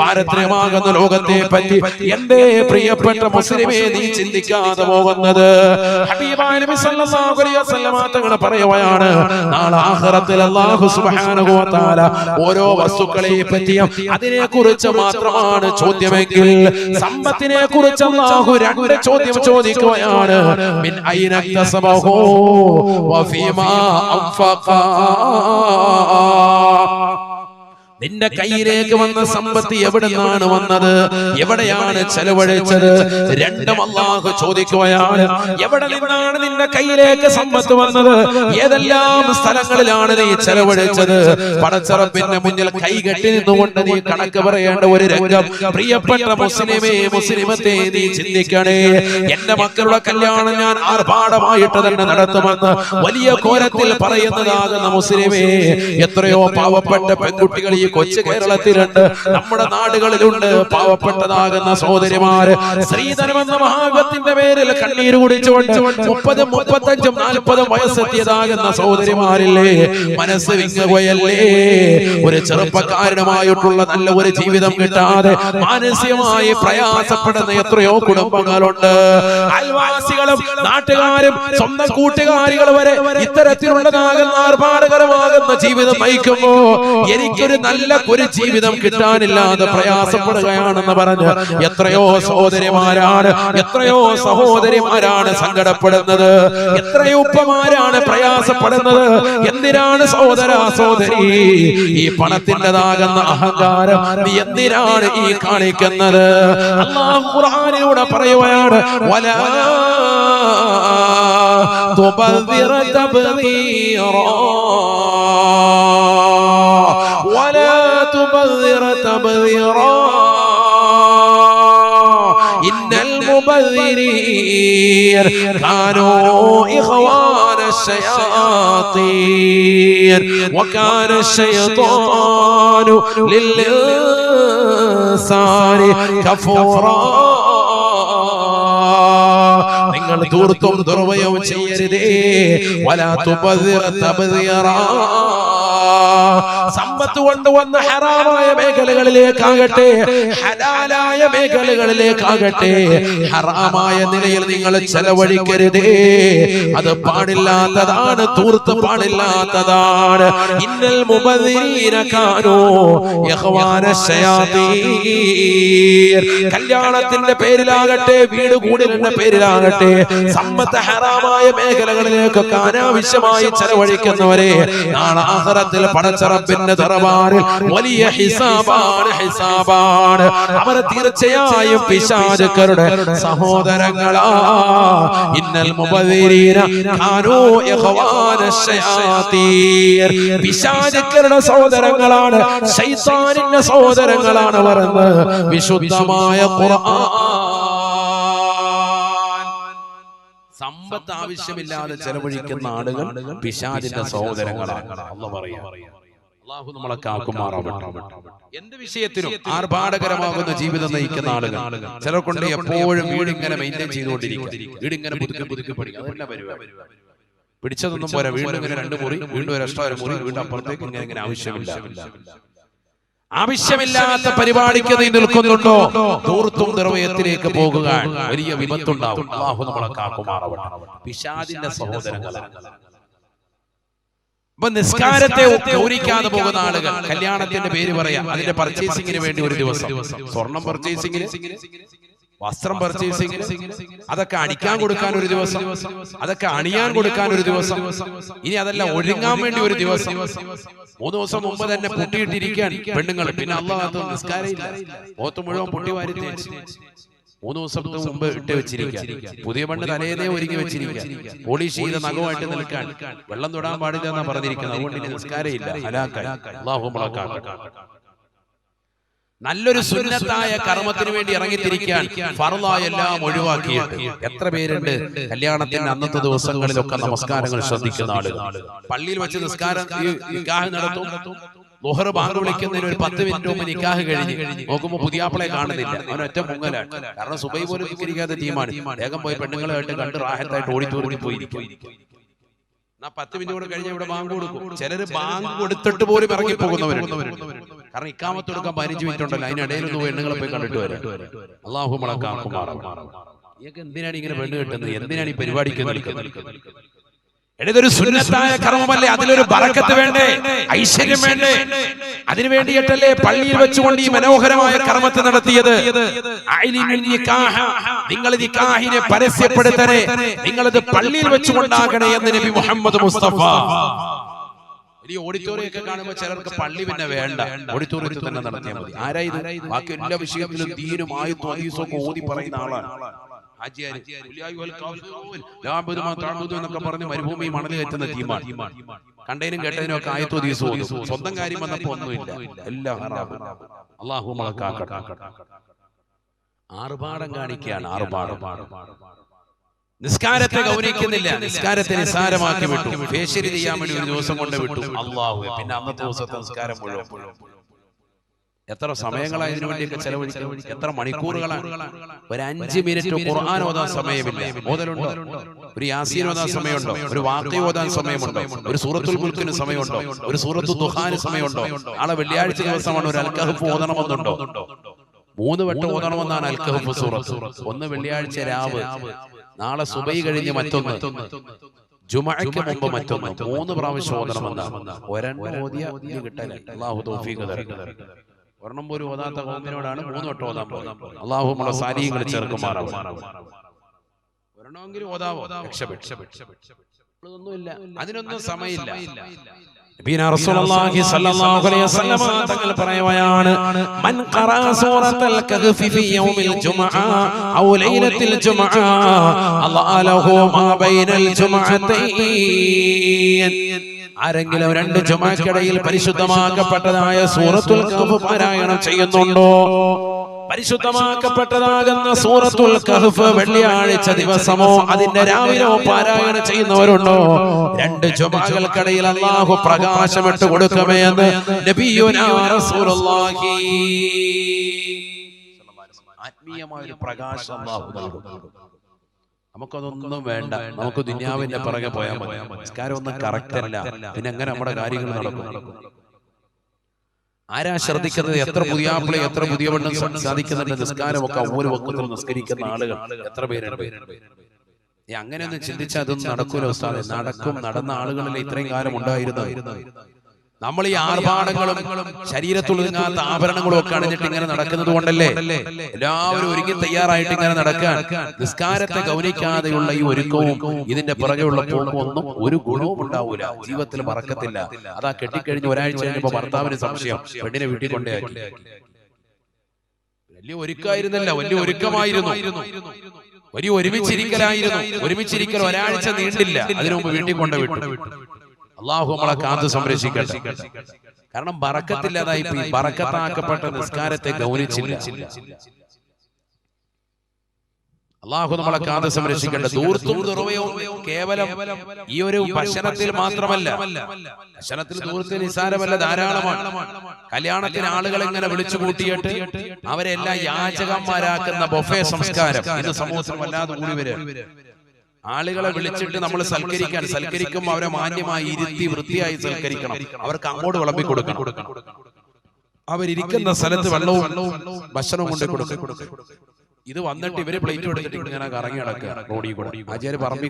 പാരത്രികമാകുന്ന ലോകത്തെ പറ്റി എന്റെ പ്രിയപ്പെട്ട മുസ്ലിമേ നീ ചിന്തിക്കാതെ പോകുന്നത്? ഹബീബായ നബി സല്ലല്ലാഹു അലൈഹി വസല്ലം തങ്ങൾ പറയുകയാണ്, നാളെ ആഖിറത്തിൽ അല്ലാഹു സുബ്ഹാനഹു വ തആല ഓരോ വസ്തുക്കളെ പറ്റിയും അതിനെക്കുറിച്ച് മാത്രമാണ് ചോദ്യമെങ്കിൽ സമ്പത്തിനെ കുറിച്ച് അല്ലാഹു രണ്ട് ചോദ്യം ചോദിക്കുകയാണ്. മിൻ ഐന ഇക്തസബഹു വ ഫീമാ അൻഫഖ. നിന്റെ കയ്യിലേക്ക് വന്ന സമ്പത്ത് എവിടെ നിന്നാണ് വന്നത്, എവിടെയാണ് ചെലവഴിച്ചത്? രണ്ടും അല്ലാഹു ചോദിക്കുകയാണ്. എവിടെ നിന്നാണ് നിന്റെ കയ്യിലേക്ക് സമ്പത്ത് വന്നത്, ഏതെല്ലാം സ്ഥലങ്ങളിലാണ് നീ ചെലവഴിച്ചത്? പടച്ചറപ്പിന്റെ മുന്നിൽ കൈകെട്ടി നിന്നുകൊണ്ട് നീ കണക്ക് പറയേണ്ട ഒരു രംഗം പ്രിയപ്പെട്ട മുസ്ലിമേ, മുസ്ലിമത്തെ നീ ചിന്തിക്കണേ. എന്റെ മക്കളുടെ കല്യാണം ഞാൻ ആർഭാടമായിട്ട് തന്നെ നടത്തുമെന്ന് വലിയ കോരത്തിൽ പറയുന്നതാകുന്ന മുസ്ലിമേ, എത്രയോ പാവപ്പെട്ട പെൺകുട്ടികൾ ഈ കൊച്ചു കേരളത്തിലുണ്ട്, നമ്മുടെ നാടുകളിലുണ്ട്. പാവപ്പെട്ടതാകുന്ന സഹോദരിമാര് ശ്രീധനമെന്ന മഹാവിപത്തിന്റെ പേരിൽ കണ്ണീര് കുടിച്ചുകൊണ്ട് 30, 35, 40 വയസ്സെത്തിയതാകുന്ന സഹോദരിമാരില്ലേ, മനസ്സ് വിങ്ങുകയല്ലേ? ഒരു ചെറുപ്പക്കാരനുമായിട്ടുള്ള നല്ല ഒരു ജീവിതം കിട്ടാതെ മാനസികമായി പ്രയാസപ്പെടുന്ന എത്രയോ കുടുംബങ്ങളുണ്ട്. അയൽവാസികളും നാട്ടുകാരും സ്വന്തം കൂട്ടുകാരികൾ വരെ ഇത്തരത്തിലുള്ളതാകുന്ന ആർഭാടകരമാകുന്ന ജീവിതം നയിക്കുമ്പോ എനിക്കൊരു നല്ല ഒരു ജീവിതം കിട്ടാനില്ലാതെ പ്രയാസപ്പെടുകയാണെന്ന് പറഞ്ഞ് എത്രയോ സഹോദരിമാരാണ്, എത്രയോ സഹോദരിമാരാണ് സങ്കടപ്പെടുന്നത്, എത്രയോ ഉപ്പമാരാണ് പ്രയാസപ്പെടുന്നത്. എന്തിനാണ് സഹോദര സഹോദരി ഈ പണത്തിൻ്റെതാകുന്ന അഹങ്കാരം നീ എന്തിനാണ് ഈ കാണിക്കുന്നത്? അല്ലാഹു ഖുർആനിലൂടെ പറയുകയാണ്, വലാ തുബദ്ദിറ തബ്ദീറാ വലാ തുബദ്ദിറ തബ്ദീറാ ഇന്നൽ മുബദ്ദിരീൻ കാനൂ ഇഖ്വാന الشياطين وكان الشيطان للإنسان كفورا. നിങ്ങൾ ധൂർത്തും ദുർവ്യയവും ചെയ്യരുതേ. വലാ തുബദ്ദിറ തബ്ദീറാ. സമ്പത്ത് കൊണ്ടുവന്ന ഹറാമായ മേഖലകളിലേക്കാകട്ടെ ഹലാലായ മേഖലകളിലേക്കാകട്ടെ ഹറാമായ നിലയിൽ നിങ്ങൾ ചെലവഴിക്കരുതേ. അത് പാടില്ലാത്തതാണ്, തൂർത്ത് പാടില്ലാത്തതാണ്. ഇന്നൽ മുബദ്ദിരീന കാനൂ ഇഖ്വാന ശയാതീൻ. കല്യാണത്തിന്റെ പേരിലാകട്ടെ, വീട് കൂടലിന്റെ പേരിലാകട്ടെ, സമ്പത്ത് ഹറാമായ മേഖലകളിലേക്കൊക്കെ അനാവശ്യമായി ചെലവഴിക്കുന്നവരെ നാളെ ആഖിറത്തിൽ പടച്ചറപ്പിന്റെ ദർബാറിൽ വലിയ ഹിസാബാണ്. അവർ തീർച്ചയായും പിശാചുക്കളുടെ സഹോദരങ്ങളാ. ഇന്നൽ മുബദ്ദിരീന കാനൂ ഇഖ്വാന ശയാതീൻ. പിശാചുക്കളുടെ സഹോദരങ്ങളാണ്, ശൈത്താനിന്റെ സഹോദരങ്ങളാണ് പറഞ്ഞ് വിശുദ്ധമായ ഖുർആൻ. സമ്പത്ത് ആവശ്യമില്ലാതെ ചെലവഴിക്കുന്ന ആളുകൾ പിശാചിന്റെ സഹോദരങ്ങളാണ്. അല്ലാഹു പറയാ, അല്ലാഹു നമ്മളെ കാക്കുമാറാവട്ടെ. എന്ത് വിഷയത്തിലും ആർഭാടകരമാകുന്ന ജീവിതം നയിക്കുന്ന ആളുകൾ ചിലർ കൊണ്ട് എപ്പോഴും വീടിങ്ങനെ മെയിൻറ്റെയിൻ ചെയ്തുകൊണ്ടിരിക്കും, വീടിങ്ങനെ പുതുക്കി പഠിക്കും. അതല്ല പരിപാടി. പിടിച്ചതൊന്നും പോരാ, വീണ്ടും ഇങ്ങനെ 2 മുറി, വീണ്ടും ഒരു എക്സ്ട്രാ മുറി, വീണ്ടും അപ്പുറത്തേക്ക് ഇങ്ങനെ ആവശ്യമില്ല. ആവശ്യമില്ലാത്ത പരിപാടിക്ക് നീ നിൽക്കുന്നുണ്ടോ, ധൂർത്തും നിർവ്വയത്തിലേക്ക് പോകുക, വലിയ വിപത്തുണ്ടാവും. അല്ലാഹു നമ്മളെ കാക്കുമാറാവട്ടെ. പിശാചിന്റെ സഹോദരങ്ങളാണ്. അപ്പൊ നിസ്കാരത്തെ ഗൗരിക്കാതെ പോകുന്ന ആളുകൾ കല്യാണത്തിന്റെ പേര് പറയാം, അതിന്റെ പർച്ചേസിങ്ങിന് വേണ്ടി ഒരു ദിവസം, സ്വർണം പർച്ചേസിങ്ങിന്, വസ്ത്രം പർച്ചേസിങ്ങിന്, അതൊക്കെ അടിക്കാൻ കൊടുക്കാൻ ഒരു ദിവസം, അതൊക്കെ അണിയാൻ കൊടുക്കാൻ ഒരു ദിവസം, ഇനി അതല്ല ഒരുങ്ങാൻ വേണ്ടി ഒരു ദിവസം. 3 ദിവസം മുമ്പ് തന്നെ പൊട്ടിയിട്ടിരിക്കാൻ പെണ്ണുങ്ങൾ. പിന്നെ അല്ലാഹു നിസ്കാരം ഇല്ല, ഓത്ത് മുഴുവൻ പൊട്ടി വാരി തേച്ച് 3 ദിവസത്തിന് മുമ്പ് ഇട്ട് വെച്ചിരിക്കാൻ, പുതിയ പെണ്ണ് തലേന്നേ ഒരുങ്ങി വെച്ചിരിക്കാൻ, പോളിഷ് ചെയ്ത നഖമായിട്ട് നിൽക്കാൻ, വെള്ളം തൊടാൻ പാടില്ല എന്നാ പറഞ്ഞിരിക്കുന്നത്. അതുകൊണ്ട് ഇനി നിസ്കാരം ഇല്ല, ഹലാക്കായി. അല്ലാഹു നമ്മളെ കാക്കട്ടെ. നല്ലൊരു സുന്നത്തായ കർമ്മത്തിന് വേണ്ടി ഇറങ്ങിത്തിരിക്കാൻ ഫർളായ എല്ലാം ഒഴിവാക്കിയിട്ട് എത്ര പേരുണ്ട് കല്യാണത്തിന്റെ അന്നത്തെ ദിവസങ്ങളിലൊക്കെ നമസ്കാരങ്ങൾ ശ്രദ്ധിക്കുന്ന ആളുകൾ. പള്ളിയിൽ വെച്ച് നിസ്കാരം നിക്കാഹ് നടത്തും, ളുഹർ ബാങ്ക് വിളിക്കുന്നതിന് ഒരു 10 മിനിറ്റ് മുമ്പ് നിക്കാഹ് കഴിഞ്ഞ് നോക്കുമ്പോ പുതിയാപ്പിളെ കാണുന്നില്ല, അവൻ ഒറ്റ മുങ്ങലാണ്. കാരണം സുബൈ പോലും നിസ്കരിക്കാത്ത ടീമാണ്. വേഗം പോയി പെണ്ണുങ്ങളായിട്ട് കണ്ട് റാഹത്തായിട്ട് ഓടിത്തോടി പോയിരിക്കും. 10 മിനിറ്റ് കൂടെ കഴിഞ്ഞ ഇവിടെ ബാങ്ക് കൊടുക്കും. ചിലര് ബാങ്ക് കൊടുത്തിട്ട് പോലും ഇറങ്ങിപ്പോകുന്നവരുണ്ട്. കാരണം ഇക്കാമത്ത് കൊടുക്കാൻ 15 മിനിറ്റ് ഉണ്ടല്ലോ, അതിനിടയിലൊന്ന് പെണ്ണുങ്ങളെ പോയി കണ്ടിട്ട് വരാം. അല്ലാഹു നമ്മളെ കാക്കുമാറാവട്ടെ. ഇതൊക്കെ എന്തിനാണ് ഇങ്ങനെ പെണ്ണ് കെട്ടുന്നത്, എന്തിനാണ് ഈ പരിപാടിക്ക് നിൽക്കുന്നത്? ഇതൊരു സുന്നത്തായ കർമ്മമല്ലേ, അതിലൊരു ബറക്കത്ത് വേണ്ടേ, ഐശ്വര്യം വേണ്ടേ? അതിനു വേണ്ടിയിട്ടല്ലേ പള്ളിയിൽ വെച്ചുകൊണ്ട് ഈ മനോഹരമായ കർമ്മത്തെ നടത്തിയത്. നിങ്ങൾ നിക്കാഹിനെ പരസ്യപ്പെടുത്തണേ, നിങ്ങളത് പള്ളിയിൽ വെച്ചുകൊണ്ടാകണേ എന്ന് നബി മുഹമ്മദ് മുസ്തഫ. ഇനി ഓഡിറ്റോറിയം ഒക്കെ കാണുമ്പോൾ ചിലർക്ക് പള്ളി പിന്നെ വേണ്ട, ഓഡിറ്റോറിയത്തിൽ തന്നെ നടത്തിയാൽ മതി. ആരായത്? ബാക്കി എല്ലാ വിഷയത്തിലും ദീനും ആയത്തും ഹദീസും ഒക്കെ ഓതി പറയുന്ന ആളാണ്. എന്നൊക്കെ പറഞ്ഞ് മരുഭൂമി മണൽ കയറ്റുന്ന ടീമാണ്. കണ്ടതിനും കേട്ടതിനും ഒക്കെ ആയത്തും ഹദീസും ഓതും. സ്വന്തം കാര്യം വന്നപ്പോ ഒന്നുമില്ല, എല്ലാം അല്ലാഹു മലക്കാക്കട്ടെ. ആർഭാടം കാണിക്കുകയാണ്, ആർഭാടം. നിസ്കാരത്തെ ഗൗനിക്കുന്നില്ല, നിസ്കാരത്തെ നിസ്സാരമാക്കി വിട്ടു. ഫേഷ്യൽ ചെയ്യാൻ വേണ്ടി ഒരു ദിവസം കൊണ്ട് വിട്ടു, അല്ലാഹു. പിന്നെ അന്നത്തെ ദിവസത്തെ നിസ്കാരം മുഴുവൻ. എത്ര സമയങ്ങളാണ് ഇതിനു വേണ്ടിയൊക്കെ ചെലവഴിക്കുന്നത്, എത്ര മണിക്കൂറുകളാണ്. ഒരു 5 മിനിറ്റ് ഖുർആൻ ഓതാൻ സമയമില്ല, ഓതലുണ്ടോ? ഒരു യാസീൻ ഓതാൻ സമയമുണ്ടോ? ഒരു വാഖിഅ ഓതാൻ സമയമുണ്ടോ? ഒരു സൂറത്തുൽ മുൽക്കിന് സമയമുണ്ടോ? ഒരു സൂറത്തുൽ ദുഹാന് സമയമുണ്ടോ? നാളെ വെള്ളിയാഴ്ച ദിവസമാണ്, ഒരു അൽ കഹ്ഫ് ഓതണമെന്നുണ്ടോ? 3 വട്ടം ഓതണമെന്നാണ് അൽ കഹ്ഫ് സൂറത്ത്. ഒന്ന് വെള്ളിയാഴ്ച രാവ്, നാളെ സുബഹി കഴിഞ്ഞ് മറ്റൊന്ന്, ജുമുഅയ്ക്ക് മുമ്പ് മറ്റൊന്ന്. 3 പ്രാവശ്യം ഓതണമെന്നാണ്. ഒരെണ്ണം ഓതിയ കിട്ടാൻ അല്ലാഹു തൗഫീഖ് തരട്ടെ. ഒരെണ്ണം പോലും ഓതാത്ത ഖൗമിനോടാണ് 3 വട്ടം ഓതാൻ പോകുന്നത്. അല്ലാഹു നമ്മളെ സാലിഹീങ്ങളെ ചേർക്കുമാറാവട്ടെ. ഒരെണ്ണമെങ്കിലും ഓതാവോ, ഒന്നുമില്ല, അതിനൊന്നും സമയമില്ല. റസൂലുള്ളാഹി സ്വല്ലല്ലാഹു അലൈഹി വസല്ലം തങ്ങൾ പറയുകയാണ്, മൻ ഖറഅ സൂറത്തുൽ കഹ്ഫി ഫീ യൗമിൽ ജുമുഅ ഔ ലൈലത്തിൽ ജുമുഅ അല്ലാഹു ലഹു മാ ബൈനൽ ജുമുഅത്തൈൻ. ആരെങ്കിലും 2 ജുമുഅക്കിടയിൽ പരിശുദ്ധമാക്കപ്പെട്ടതായ സൂറത്തുൽ കഹ്ഫ് പാരായണം ചെയ്യുന്നുണ്ടോ? പരിശുദ്ധമാക്കപ്പെട്ടതാകുന്ന സൂറത്തുൽ കഹ്ഫ് വെള്ളിയാഴ്ച ദിവസമോ അതിന്റെ രാവിലോ പാരായണം ചെയ്യുന്നവരുണ്ടോ? 2 ജുമുഅകൾക്കിടയിൽ അല്ലാഹു പ്രകാശമിട്ട് കൊടുക്കുമേ എന്ന് നബിയുനാ റസൂലുള്ളാഹി. ആത്മീയമായ ഒരു പ്രകാശം അല്ലാഹു നൽകും. നമുക്കതൊന്നും വേണ്ട, നമുക്ക് ദുനിയാവിന്റെ പുറകെ പോയാൽ മതി. നിസ്കാരം ഒന്നും കറക്റ്റ് അല്ല, പിന്നെ എങ്ങനെ നമ്മുടെ കാര്യങ്ങൾ നടക്കും? ആരാ ശ്രദ്ധിക്കുന്നത്? എത്ര പുതിയ ആപ്പിളെ, എത്ര പുതിയ പെണ്ണ് സാധിക്കുന്നുണ്ട്? നിസ്കാരമൊക്കെ ഒരു വക്കത്തിൽ നിസ്കരിക്കുന്ന ആളുകൾ എത്ര പേരുണ്ട്? അങ്ങനെയൊന്നും ചിന്തിച്ചാൽ അതൊന്നും നടക്കൂല ഉസ്താദേ. നടന്ന ആളുകളിൽ ഇത്രയും കാലം ഉണ്ടായിരുന്നത്. നമ്മൾ ഈ ആർഭാടങ്ങളും ശരീരത്തുള്ളിങ്ങാത്ത ആഭരണങ്ങളും ഒക്കെ അണിഞ്ഞിട്ട് ഇങ്ങനെ നടക്കുന്നത് കൊണ്ടല്ലേ എല്ലാവരും ഒരുങ്ങി തയ്യാറായിട്ട് ഇങ്ങനെ നടക്കാൻ. നിസ്കാരത്തെ ഗൗനിക്കാതെയുള്ള ഈ ഒരുക്കവും ഇതിന്റെ പുറകെയുള്ള പോക്കും ഒന്നും ഒരു ഗുണവും ഉണ്ടാവൂല, ജീവിതത്തിൽ മറക്കത്തില്ല. അതാ കെട്ടിക്കഴിഞ്ഞ് ഒരാഴ്ച കഴിഞ്ഞപ്പോ ഭർത്താവിന് സംശയം, പെണ്ണിനെ വീട്ടിൽ കൊണ്ടേയാക്കി. വലിയ ഒരുക്കായിരുന്നല്ല, വലിയ ഒരുക്കമായിരുന്നു, വലിയ ഒരുമിച്ചിരിക്കലായിരുന്നു. ഒരുമിച്ചിരിക്കൽ ഒരാഴ്ച നീണ്ടില്ല, അതിനു മുമ്പ് വീട്ടിൽ കൊണ്ടുവിട്ടു. അല്ലാഹു നമ്മളെ കാത്ത് സംരക്ഷിക്കട്ടെ. കാരണം ബറക്കത്തില്ലാതായി പോയി. ബറക്കത്താക്കപ്പെട്ട നിസ്കാരത്തെ ഗൗനിച്ചില്ല. അല്ലാഹു നമ്മളെ കാത്ത് സംരക്ഷിക്കട്ടെ. ദൂർത്തും ദുർവ്വയവും കേവലം ഈ ഒരു ഭക്ഷണത്തിൽ മാത്രമല്ല, ഭക്ഷണത്തിൽ ദൂർത്ത് നിസാരമല്ല, ധാരാളമാണ്. കല്യാണത്തിന് ആളുകൾ ഇങ്ങനെ വിളിച്ചു കൂട്ടിയിട്ട് അവരെല്ലാം യാചകന്മാരാക്കുന്ന ബൊഫേ സംസ്കാരം ഇന്ന് സമൂഹത്തിൽ വല്ലാതെ കൂടി വരും. ആളുകളെ വിളിച്ചിട്ട് നമ്മൾ സൽക്കരിക്കുമ്പോൾ അവരെ മാന്യമായി ഇരുത്തി വൃത്തിയായി സൽക്കരിക്കണം. അവർക്ക് അങ്ങോട്ട് വിളമ്പി കൊടുക്കണം. അവരിയ്ക്കുന്ന സ്ഥലത്ത് വെള്ളവും ഭക്ഷണവും കൊണ്ട് കൊടുക്കണം. ഇത് വന്നിട്ട് ഇവര് പ്ലേറ്റ് എടുത്തിട്ട് ഇങ്ങനെ കറങ്ങി നടക്കുക റോഡിൽ കൂടെ. ആചാര്യ പറമ്പിൽ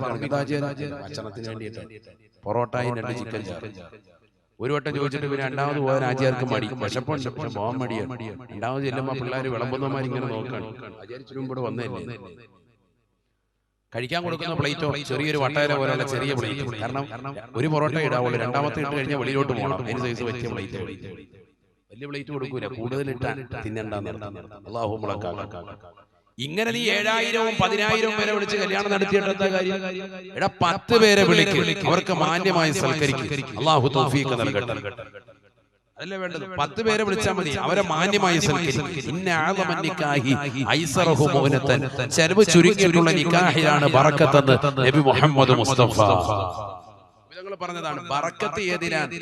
ഭക്ഷണത്തിന് വേണ്ടിയിട്ട് പൊറോട്ടയും 2 ചിക്കൻ ചാറ്. ഒരു വട്ടം ചോദിച്ചിട്ട് പിന്നെ രണ്ടാമത് പോകാൻ ആചാര്യർക്ക് മടി, വിശപ്പുണ്ട്, പക്ഷെ പോകാൻ മടിയാണ്. രണ്ടാമത് ചെല്ലുമ്പോൾ പിള്ളേർ വിളമ്പുന്നമാരിങ്ങനെ നോക്കാണ്. ആചാര്യത്തിനും ഇവിടെ വന്നതല്ലേ. കഴിക്കാൻ കൊടുക്കുന്ന പ്ലേറ്റോ ചെറിയൊരു വട്ടയര പോലെയുള്ള ചെറിയ പ്ലേറ്റ്. കാരണം ഒരു പൊറോട്ട ഇടാവുള്ളൂ, രണ്ടാമത്തെ ഇട്ട് കഴിഞ്ഞാൽ വെളിയിലോട്ട് പോകണം. അതിന് സൈസ് പറ്റിയ പ്ലേറ്റ്. വലിയ പ്ലേറ്റ് കൊടുക്കൂല, കൂടുതൽ ഇട്ടാൻ തിന്നണ്ടെന്ന്. അല്ലാഹു മുളക്കാക്ക. ഇങ്ങനെ നീ 7000-ഉം 10000-ഉം പേരെ വിളിച്ച് കല്യാണം നടത്തിയിട്ട് എന്താ കാര്യം? 10 പേരെ വിളിക്കും, അവർക്ക് മാന്യമായി സൽക്കരിക്കും. അല്ലാഹു തൗഫീഖ് നൽകട്ടെ. അതല്ലേ വേണ്ടത്. 10 പേരെ വിളിച്ചാൽ മതി, അവരെ മാന്യമായി സൽക്കരിക്കും. ഇന്ന അഅ്ളമൻ നിക്കാഹി ഐസറഹു മുഅ്നതൻ. ചെലവ് ചുരുക്കിയിട്ടുള്ള നിക്കാഹിലാണ് ബറക്കത്ത് നബി മുഹമ്മദ് മുസ്തഫ തങ്ങൾ പറഞ്ഞതാണ്. ബറക്കത്ത് ഏതിനാണ്?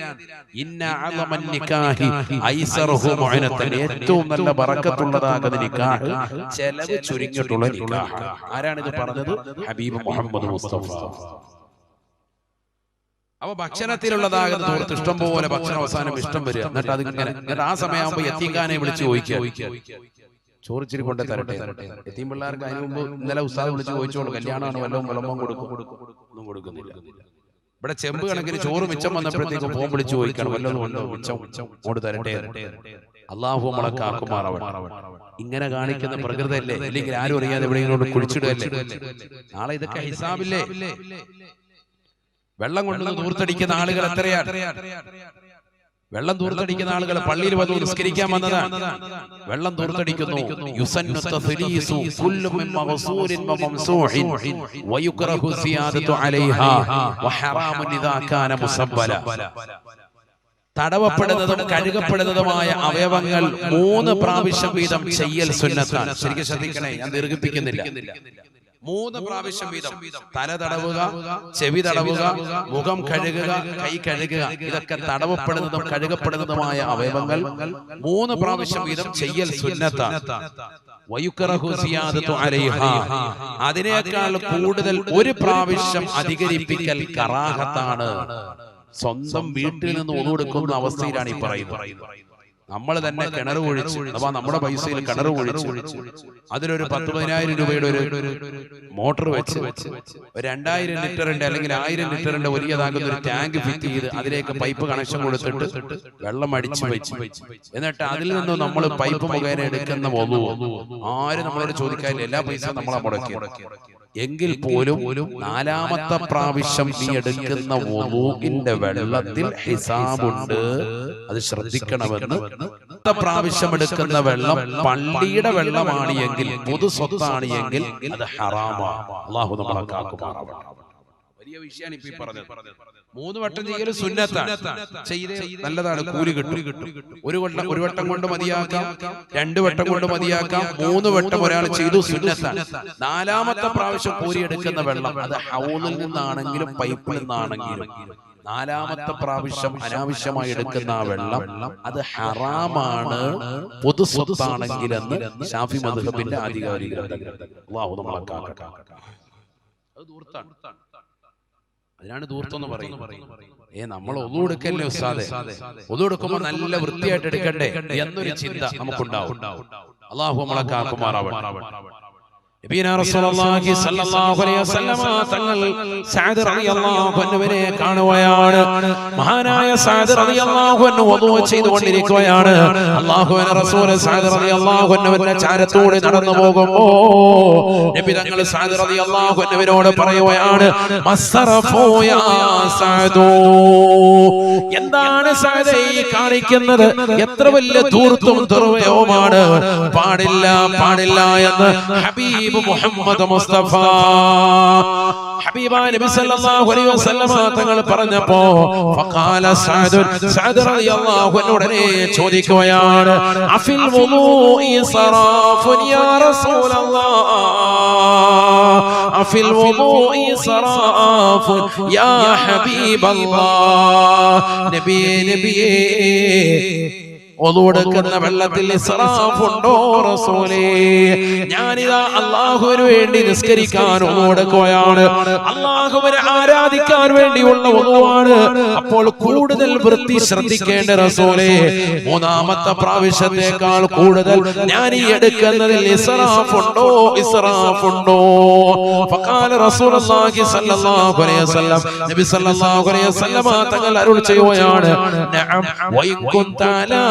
ഇന്ന അഅ്ളമൻ നിക്കാഹി ഐസറഹു മുഅ്നതൻ. ഏറ്റവും നല്ല ബറക്കത്തുള്ളതാകുന്ന നിക്കാഹ് ചെലവ് ചുരുക്കിയിട്ടുള്ള നിക്കാഹ്. ആരാണ് ഇത് പറഞ്ഞത്? ഹബീബ് മുഹമ്മദ് മുസ്തഫ. അപ്പൊ ഭക്ഷണത്തിലുള്ളതാകുന്ന ദൂരത്ത് ഇഷ്ടം പോലെ ഭക്ഷണം അവസാനം ഇഷ്ടം വരിക. എന്നിട്ട് ആ സമയമാകുമ്പോ യത്തീംഖാനെ വിളിച്ച് ചോദിക്കുക, ചോറിച്ചിരി കൊണ്ട് തരട്ടെ. യത്തീം പിള്ളേർക്ക് അതിന് മുമ്പ് ഇന്നലെ ഉസ്താദ് വിളിച്ച് ചോദിച്ചോളൂ, കല്യാണമാണ്, വല്ലതും വിളമ്പം കൊടുക്കും. ഒന്നും കൊടുക്കുന്നില്ല. ഇവിടെ ചെമ്പ് കണക്കിന് ചോറ് മിച്ചം വന്നപ്പോഴത്തേക്കും ഫോൺ വിളിച്ച് ചോദിക്കണം, വല്ലതും ഉണ്ടോ, മിച്ചം കൊണ്ട് തരട്ടെ. അല്ലാഹു നമ്മളെ കാക്കുമാറാവട്ടെ. ഇങ്ങനെ കാണിക്കുന്ന പ്രകൃതല്ലേ, അല്ലെങ്കിൽ ആരും അറിയാതെ എവിടെയെങ്കിലും കുഴിച്ചിടല്ലേ. നാളെ ഇതൊക്കെ ഹിസാബില്ലേ? വെള്ളം കൊണ്ട് ദൂർത്തടിക്കുന്ന ആളുകൾ എത്രയാണ്? വെള്ളം ദൂർത്തടിക്കുന്ന ആളുകൾ പള്ളിയിൽ വന്ന് നിസ്കരിക്കാൻ വന്നതാണ്. വെള്ളം ദൂർത്തടിക്കുന്നു. യുസന്നു തസ്ലീസു കുല്ലു മിൻ മഗ്സൂരിൻ വമംസൂഹിൻ വയുക്റഹു സിയാദതു അലൈഹാ വഹറാമുൻ ഇദാ കാന മുസബ്ബല. തടവപ്പെടുന്നതും കഴുകപ്പെടുന്നതുമായ അവയവങ്ങൾ 3 പ്രാവശ്യം വീതം ചെയ്യൽ സുന്നത്താണ്. ശരിക്കും ശ്രദ്ധിക്കണേ, ഞാൻ ദീർഘിപ്പിക്കുന്നില്ല. 3 പ്രാവശ്യം വീതം തല തടവുക, ചെവി തടവുക, മുഖം കഴുകുക, കൈ കഴുകുക. ഇതൊക്കെ തടവപ്പെടുന്നതും കഴുകപ്പെടുന്നതുമായ അവയവങ്ങൾ 3 പ്രാവശ്യം വീതം ചെയ്യൽ സുന്നത്താണ്. വയുക്റഹു സിയാദതു അലൈഹാ, അതിനേക്കാൾ കൂടുതൽ 1 പ്രാവശ്യം അധികരിപ്പിക്കൽ കറാഹത്താണ്. സ്വന്തം വീട്ടിൽ നിന്ന് ഒന്നു കൊടുക്കുന്ന അവസ്ഥയിലാണ് ഈ പറയുന്നത്. നമ്മൾ തന്നെ കിണർ ഒഴിച്ച്, അഥവാ നമ്മുടെ പൈസയിൽ കിണർ ഒഴിച്ച് അതിലൊരു 10,000-10,000 രൂപയുടെ ഒരു മോട്ടോർ വെച്ച് 2000 ലിറ്ററിന്റെ അല്ലെങ്കിൽ 1000 ലിറ്ററിന്റെ വലിയതാകുന്ന ഒരു ടാങ്ക് ഫിറ്റ് ചെയ്ത് അതിലേക്ക് പൈപ്പ് കണക്ഷൻ കൊടുത്തിട്ട് വെള്ളം അടിച്ചു വെച്ച്, എന്നിട്ട് അതിൽ നിന്ന് നമ്മൾ പൈപ്പ് മുഖേന എടുക്കുന്ന വധു ആരും നമ്മളോട് ചോദിക്കാനില്ല, എല്ലാ പൈസയും നമ്മളെ മുടക്കി. എങ്കിൽ പോലും 4ാമത്തെ പ്രാവശ്യം നീ എടുക്കുന്ന വുളൂഇന്റെ വെള്ളത്തിൽ ഹിസാബുണ്ട്, അത് ശ്രദ്ധിക്കണമെന്ന്. പ്രാവശ്യം എടുക്കുന്ന വെള്ളം പള്ളിയുടെ വെള്ളമാണ് എങ്കിൽ, പൊതു സ്വത്താണ് എങ്കിൽ അത് ഹറാമാണ്. അല്ലാഹു നമ്മളെ കാക്കുമാറാവട്ടെ. വലിയ വിഷയമാണ് ഇപ്പൊ പറഞ്ഞത്. 3 വട്ടം ചെയ്യൽ സുന്നത്താണ്. ചെയ്ത് നല്ലതാണ്, കൂലി കിട്ടും. ഒരു വട്ടം കൊണ്ട് മതിയാക്കാം, 2 വട്ടം കൊണ്ട് മതിയാക്കാം, 3 വട്ടം ഒരാൾ ചെയ്തു സുന്നത്താണ്. 4ാമത്തെ പ്രാവശ്യം കോരിയെടുക്കുന്ന വെള്ളം അത് ഹൗദിൽ നിന്നാണെങ്കിലും പൈപ്പിൽ നിന്നാണെങ്കിലും 4ാമത്തെ പ്രാവശ്യം അനാവശ്യമായി എടുക്കുന്ന ആ വെള്ളം അത് ഹറാമാണ്, പൊതു സ്വത്താണെങ്കിലെന്ന് ശാഫി മദ്ഹബിന്റെ ആധികാരിക അല്ലാഹു നമ്മളെ കാക്കട്ടെ. അത് ദൂർത്താണ്. അതിനാണ് ദൂർത്തെന്ന് പറയുന്നത്. നമ്മൾ ഒന്നു കൊടുക്കല്ലേ ഉസ്താദേ, ഒന്നു കൊടുക്കുമ്പോൾ നല്ല വൃത്തിയായിട്ട് എടുക്കണ്ടേ എന്നൊരു ചിന്ത നമുക്കുണ്ടാവും. അല്ലാഹു നമ്മളെ കാക്കുമാറാവട്ടെ. നബിയനാ റസൂലുള്ളാഹി സ്വല്ലല്ലാഹു അലൈഹി വസല്ലം തങ്ങൾ സഅദ് റളിയല്ലാഹു അൻഹുവിനെ കാണുകയാണ്. മഹാനായ സഅദ് റളിയല്ലാഹു അൻഹു wudu ചെയ്തുകൊണ്ടിരിക്കുകയാണ്. അല്ലാഹുവിന്റെ റസൂൽ സഅദ് റളിയല്ലാഹു അൻഹുവിന്റെ ചാരത്തോടെ നടന്നു പോകുമ്പോൾ നബി തങ്ങൾ സഅദ് റളിയല്ലാഹു അൻഹുവിനോട് പറയുകയാണ്, മസ്റഫു യാ സഅദു, എന്താണ് സഅദേ ഈ കാണിക്കുന്നത്? എത്ര വലിയ ധൂർത്തും ദുർവ്യയവുമാണ്. പാടില്ല പാടില്ല എന്ന് ഹബീബ് മുഹമ്മദ് മുസ്തഫ ഹബീബായ നബി സല്ലല്ലാഹു അലൈഹി വസല്ലം തങ്ങൾ പറഞ്ഞപ്പോ ഫഖാല സഅദ് റളിയല്ലാഹു അൻഹു ഉടനെ ചോദിക്കുകയാണ്, അഫിൽ വുളൂഇ സറാഫുൻ യാ റസൂലല്ലാഹ്, അഫിൽ വുളൂഇ സറാഫുൻ യാ ഹബീബല്ലാഹ്, നബിയേ ഒതുവെടുക്കുന്ന വെള്ളത്തിൽ ഇസ്റാഫ് ഉണ്ടോ റസൂലേ? ഞാനിതാ അല്ലാഹുവിന് വേണ്ടി നിസ്കരിക്കാൻ ഒതുവെടുക്കുകയാണ്, അല്ലാഹുവിനെ ആരാധിക്കാൻ വേണ്ടിയുള്ള ഒതുവാണ്. അപ്പോൾ കൂടുതൽ വൃത്തി ശ്രദ്ധിക്കേണ്ട റസൂലേ, 3ാമത്തെ പ്രാവശ്യത്തേക്കാൾ കൂടുതൽ ഞാൻ ഈ എടുക്കുന്നതിൽ ഇസ്റാഫ് ഉണ്ടോ, ഇസ്റാഫ് ഉണ്ടോ? ഫഖാല റസൂലുള്ളാഹി സ്വല്ലല്ലാഹു അലൈഹി വസല്ലം, നബി സ്വല്ലല്ലാഹു അലൈഹി വസല്ലം തങ്ങൾ അരുൾ ചെയ്യുകയാണ്, നഅം വഇൻ കുൻത അലാ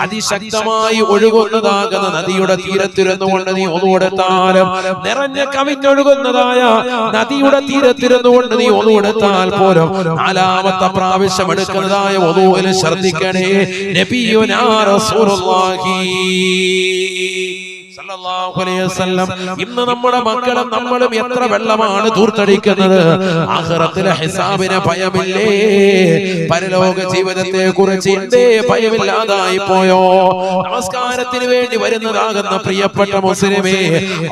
അതിശക്തമായി ഒഴുകുന്നതാകുന്ന നദിയുടെ തീരത്തിരുന്നുകൊണ്ട് നീ ഒന്നുകൊടുത്താലും, നിറഞ്ഞ കവിഞ്ഞൊഴുകുന്നതായ നദിയുടെ തീരത്തിരുന്നുകൊണ്ട് നീ ഒന്നുകൊടുത്താൽ പോലും 4ാമത്തെ പ്രാവശ്യം എടുക്കുന്നതായ ഒന്നുവിൽ ശ്രദ്ധിക്കണേ. നബിയുനാ റസൂലുള്ളാഹി സല്ലല്ലാഹു അലൈഹി വസല്ലം, ഇന്ന് നമ്മുടെ മക്കളും നമ്മളും എത്ര വെള്ളമാണ് ദൂർത്തടിക്കുന്നത്. ആഖിറത്തിലെ ഹിസാബിനെ ഭയമില്ലേ? പരലോക ജീവിതത്തെ കുറിച്ച് എന്തേ ഭയമില്ലാതായി പോയോ? നമസ്കാരത്തിന് വേണ്ടി വരുന്നതാകുന്ന പ്രിയപ്പെട്ട മുസ്ലിമേ,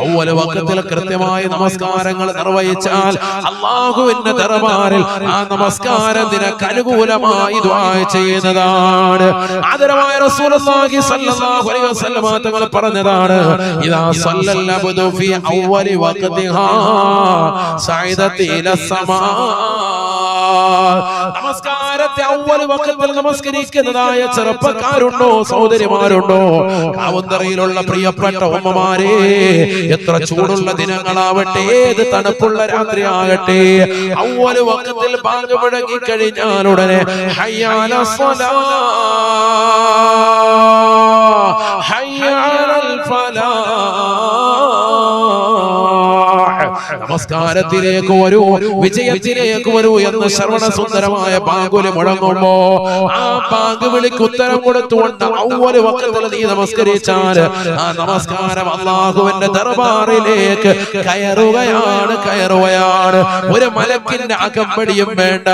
അവ്വൽ വഖത്തിൽ കൃത്യമായ നമസ്കാരങ്ങൾ നിർവഹിച്ചാൽ അല്ലാഹുവിന്റെ ദർബാറിൽ ആ നമസ്കാരം നിനക്ക് അനുകൂലമായി ദുആ ചെയ്യുന്നതാണ്. ആദരവായ റസൂലുള്ളാഹി സ്വല്ലല്ലാഹു അലൈഹി വസല്ലം തങ്ങൾ പറഞ്ഞതാണ്, ഇദാ സല്ലൽ അബ്ദു ഫീ അവ്വലി വഖതിഹാ സഅദത ഇലാ സമാ, നമസ്കാരത്തെ അവ്വൽ വഖത്തിൽ നമസ്കരിക്കുന്നതായ ചെറുപ്പക്കാരുണ്ടോ, സഹോദരിമാരുണ്ടോ? കാവന്തറയിലുള്ള പ്രിയപ്പെട്ട ഉമ്മമാരെ, എത്ര ചൂടുള്ള ദിനങ്ങളാവട്ടെ, ഏത് തണുപ്പുള്ള രാത്രി ആകട്ടെ, അവ്വൽ വഖത്തിൽ ബാങ്ക് മുഴങ്ങി കഴിഞ്ഞാൽ ഉടനെ ഹയ്യ അലാ സ്വലാ, ഹയ്യ അലൽ ഫലാഹ്, നമസ്കാരത്തിലേക്ക് വരൂ, വിജയത്തിലേക്ക് വരൂ എന്ന് ശ്രവണ സുന്ദരമായ ബാങ്കുലി മുഴങ്ങുമ്പോ ആ ബാങ്ക് വിളിക്ക് ഉത്തരം കൊടുത്തുകൊണ്ട് അവ്വല് വഖത്തിൽ നീ നമസ്കരിച്ചാൽ ആ നമസ്കാരം അല്ലാഹുവിന്റെ ദർബാറിലേക്ക് കയറുകയാണ്. ഒരു മലക്കിന്റെ അകമ്പടിയും വേണ്ട.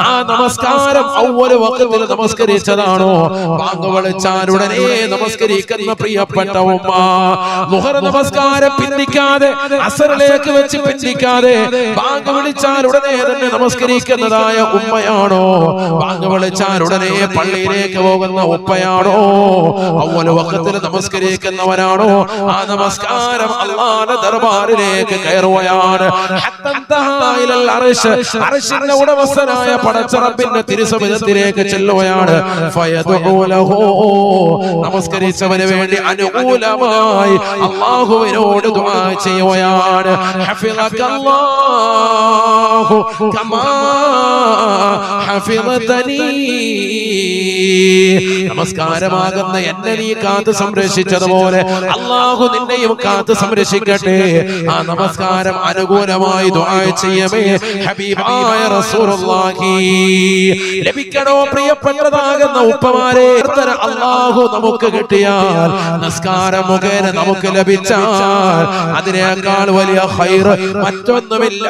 ആ നമസ്കാരം അവ്വല് വഖത്തിൽ നമസ്കരിച്ചതാണോ, ബാങ്ക് വിളിച്ചാൽ ഉടനെ നമസ്കരിക്കുന്ന പ്രിയപ്പെട്ട ഉമ്മ, ളുഹർ നമസ്കാരം പിന്തിക്കാതെ അസറിലേക്ക് വെച്ച് പിന്തിക്കാതെ ബാങ്ക് വിളിച്ചാൽ ഉടനെ തന്നെ നമസ്കരിക്കുന്നതായ ഉമ്മയാണോ, ബാങ്ക് വിളിച്ചാൽ ഉടനെ പള്ളിയിലേക്ക് പോകുന്ന ഉപ്പയാണോ, അവ്വൽ വഖത്തിൽ നമസ്കരിക്കുന്നവനാണോ, ആ നമസ്കാരം അല്ലാഹുവിന്റെ ദർബാറിലേക്ക് കയറുകയാണ്. അർശിന്റെ ഉടമസ്ഥനായ പടച്ച റബ്ബിന്റെ തിരുസവിധത്തിലേക്ക് ചെല്ലുകയാണ്. നമസ്കരിച്ചവന് വേണ്ടി അനുകൂലമായി അല്ലാഹുവിനോട് ദുആ ചെയ്യുകയാണ്. ഹഫിളകല്ലാഹു കമാ ഹഫിളതനീ, നമസ്കാരമാകുന്ന എന്നെ നീ കാത്തു സംരക്ഷിച്ചതുപോലെ അല്ലാഹു നിന്നെയും കാത്തു സംരക്ഷിക്കട്ടെ. ആ നമസ്കാരം അനുകൂലമായി ദുആ ചെയ്യമേ ഹബീബായ റസൂലുള്ളാഹി. ലഭിക്കണോ പ്രിയപ്പെട്ടതാകുന്ന ഉപ്പമാരെ, അല്ലാഹു നമുക്ക് കിട്ടിയാൽ, നമസ്കാരം മുഖേന നമുക്ക് ലഭിച്ചാൽ അതിനേക്കാൾ വലിയ ഖൈർ മറ്റൊന്നുമില്ല.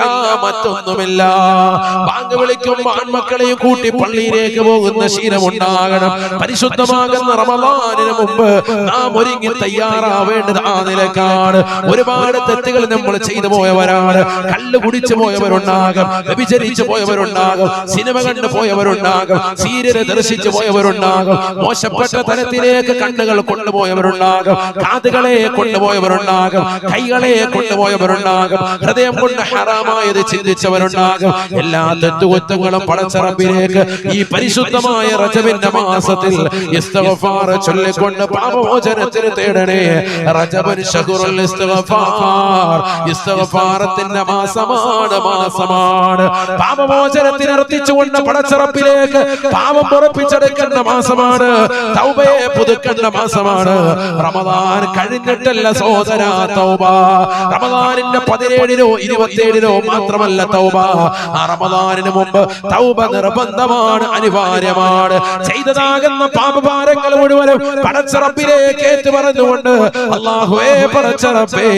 ബാങ്ക് വിളിക്കുമ്പോൾ ആൺമക്കളെയും കൂട്ടി പള്ളിയിലേക്ക് പോകുന്ന ശീലമുണ്ടാകണം. പരിശുദ്ധമാകുന്ന റമളാനിന് മുമ്പ് നാം ഒരുങ്ങി തയ്യാറാവേണ്ടത് ആ നിലക്കാണ്. ഒരുപാട് തെറ്റുകൾ നമ്മൾ ചെയ്തു പോയവരാണ്. കള്ള് കുടിച്ചു പോയവരുണ്ടാകും, വ്യഭിചരിച്ചു പോയവരുണ്ടാകും, സിനിമ കണ്ടു പോയവരുണ്ടാകും, സീരിയൽ ദർശിച്ചു പോയവരുണ്ടാകും, മോശപ്പെട്ട തലത്തിലേക്ക് കണ്ണുകൾ കൊണ്ടുപോയവരുണ്ടാകും, കാതുകളെ കൊണ്ടുപോയവരുണ്ടാകും, കൈകളെ കൊണ്ടുപോയവരുണ്ടാകും, ഹൃദയം കൊണ്ട് ഹറാമായത് ചിന്തിച്ചവരുണ്ടാകും. എല്ലാ തെറ്റുകുറ്റങ്ങളും പടച്ച റബ്ബിലേക്ക് ഈ പരിശുദ്ധമായ റജബിന്റെ മാസത്തിൽ ഇസ്തിഗ്ഫാർ ചൊല്ലിക്കൊണ്ട് പാപമോചനത്തിന് തേടണേ. റജബുൻ ശഹ്റുൽ ഇസ്തിഗ്ഫാർ, ഇസ്തിഗ്ഫാറത്തിന്റെ മാസമാണ്. പാപമോചനത്തിന് അർത്ഥിച്ചുകൊണ്ട് പടച്ച റബ്ബിലേക്ക് പാപം പൊറപ്പിച്ചെടുക്കേണ്ട മാസമാണ്. തൗബയെ പുതുക്കേണ്ട മാസമാണ്. റമദാൻ കഴിഞ്ഞിട്ടല്ല സഹോദരാ തൗബ. റമദാനിന്റെ 17-നോ 27-നോ മാത്രമല്ല തൗബ. ആ റമദാനിന് മുമ്പ് തൗബ നിർബന്ധമാണ്, അനിവാര്യമാണ്. ചെയ്തതാകുന്ന പാപഭാരങ്ങൾ മുഴുവനും പടച്ച റബ്ബിലേക്ക് ഏറ്റു പറഞ്ഞുകൊണ്ട് അല്ലാഹുവേ പടച്ച റബ്ബേ,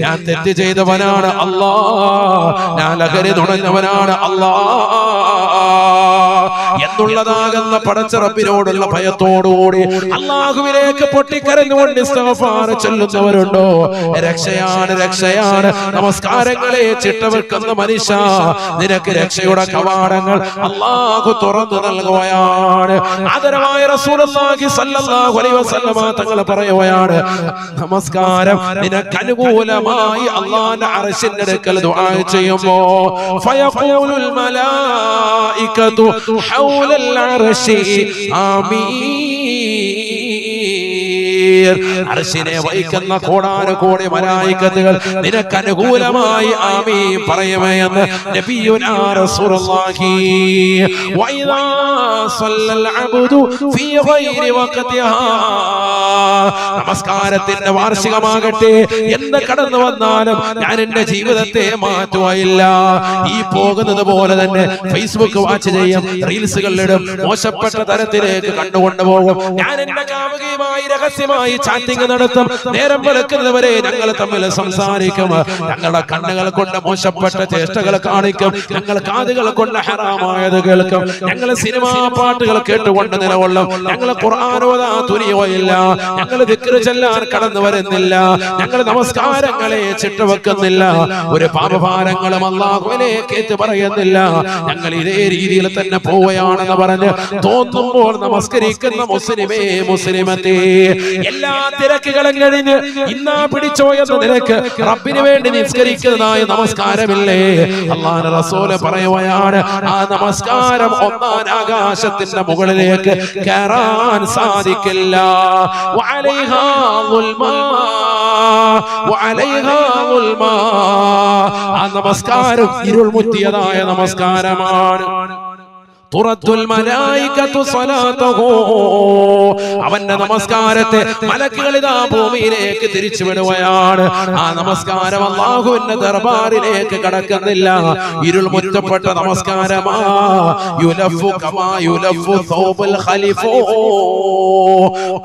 ഞാൻ തെറ്റ് ചെയ്തവനാണ് അല്ലാ, ഞാൻ ലഹരി നുണഞ്ഞവനാണ് അല്ലാ എന്നുള്ളതാകുന്ന പടച്ച റബ്ബിനോടുള്ള ഭയത്തോടുകൂടി അല്ലാഹുവിലേക്ക് പൊട്ടിക്കരഞ്ഞുകൊണ്ട് ഇസ്തിഗ്ഫാർ ചൊല്ലുന്നവരുണ്ടോ? രക്ഷയാണ്. നമസ്കാരങ്ങളെ ചിട്ടവെക്കുന്ന മനുഷ്യ, നിനക്ക് രക്ഷയുടെ കവാടങ്ങൾ അല്ലാഹു തുറന്നു നൽകുകയാണ്. ആദരവായ റസൂലുള്ളാഹി സ്വല്ലല്ലാഹു അലൈഹി വസല്ലമ തങ്ങൾ പറയുകയാണ്, നമസ്കാരം നിനക്ക് അനുകൂലമായി അല്ലാഹുവിന്റെ അർശിന്റെ അടുക്കൽ ദുആ ചെയ്യുമ്പോൾ ഫയഖൂലുൽ മലായികതു ഹൗലൽ അർശി ആമീൻ. അർശിനെ വഹിക്കുന്ന കോടാനുകോടി മലായികത്തുകൾ നിനക്ക് അനുകൂലമായി ആമീൻ പറയുമെന്ന് നബിയുനാ റസൂലുള്ളാഹി. വഇദാ സല്ലൽ അബ്ദു ഫീ ഗൈരി വഖതിഹാ, നമസ്കാരത്തിന്റെ വാർഷികമാകട്ടെ എന്ന് കടന്നു വന്നാലും ഞാൻ എന്റെ ജീവിതത്തെ മാറ്റുകയില്ല. ഈ പോകുന്നത് പോലെ തന്നെ ഫേസ്ബുക്ക് വാച്ച് ചെയ്യും, റീൽസുകളിലിടും, മോശപ്പെട്ട തരത്തിലേക്ക് കണ്ടുകൊണ്ടുപോകും. ഞാൻ എന്റെ കാമുകിയുമായി രഹസ്യമായി ചാറ്റിംഗ് നടത്തും. നേരം വെളുക്കുന്നവരെ ഞങ്ങൾ തമ്മിൽ സംസാരിക്കും. ഞങ്ങളുടെ കണ്ണുകൾ കൊണ്ട് മോശപ്പെട്ട ചേഷ്ടകൾ കാണിക്കും, ഞങ്ങൾ കാതുകൾ കൊണ്ട് ഹറാമായത് കേൾക്കും, ഞങ്ങൾ സിനിമാ പാട്ടുകൾ കേട്ടുകൊണ്ട് നിലകൊള്ളും, ഞങ്ങൾ ഖുർആൻ ഓതാൻ തുനിയുകയില്ല, ഞങ്ങൾ ദിക്ർ ചൊല്ലാൻ കടന്നു വരുന്നില്ല, ഞങ്ങൾ നമസ്കാരങ്ങളെ ചിട്ടവെക്കുന്നില്ല, ഒരു പാപഭാരങ്ങളും അല്ലാഹുവിലേക്ക് ഏറ്റു പറയുന്നില്ല, ഞങ്ങൾ ഇതേ രീതിയിൽ തന്നെ പോവുകയാണെന്ന് പറഞ്ഞ് തോന്നുമ്പോൾ നമസ്കരിക്കുന്ന മുസ്ലിമേ മുസ്ലിമത്തേ, എല്ലാ തിരക്കുകളും കഴിഞ്ഞ് ഇന്നാ പിടിച്ചോ എന്ന നിലക്ക് റബ്ബിന് വേണ്ടി നിസ്കരിക്കുന്നതായ നമസ്കാരമില്ലേ? അല്ലാഹുവിന്റെ റസൂൽ പറയുകയാണ്, ആ നമസ്കാരം ഒന്നാം ആകാശത്തിന്റെ മുകളിലേക്ക് കയറാൻ സാധിക്കില്ല. വഅലൈഹാ ളുൽമാ വഅലൈഹാ ളുൽമാ, ആ നമസ്കാരം ഇരുൾ മുറ്റിയതായ നമസ്കാരമാണ്. തുറത്തുൽ മലായികതു സ്വലാതഹു, അവന്റെ നമസ്കാരത്തെ മലക്കുകൾ ഇതാ ഭൂമിയിലേക്ക് തിരിച്ചു വിടുകയാണ്. ആ നമസ്കാരം അല്ലാഹുവിന്റെ ദർബാറിലേക്ക് കടക്കുന്നില്ല. ഇരുൾ മുറ്റപ്പെട്ട നമസ്കാരമാ. യുലഫു കമാ യുലഫു സൗബുൽ ഖലിഫു,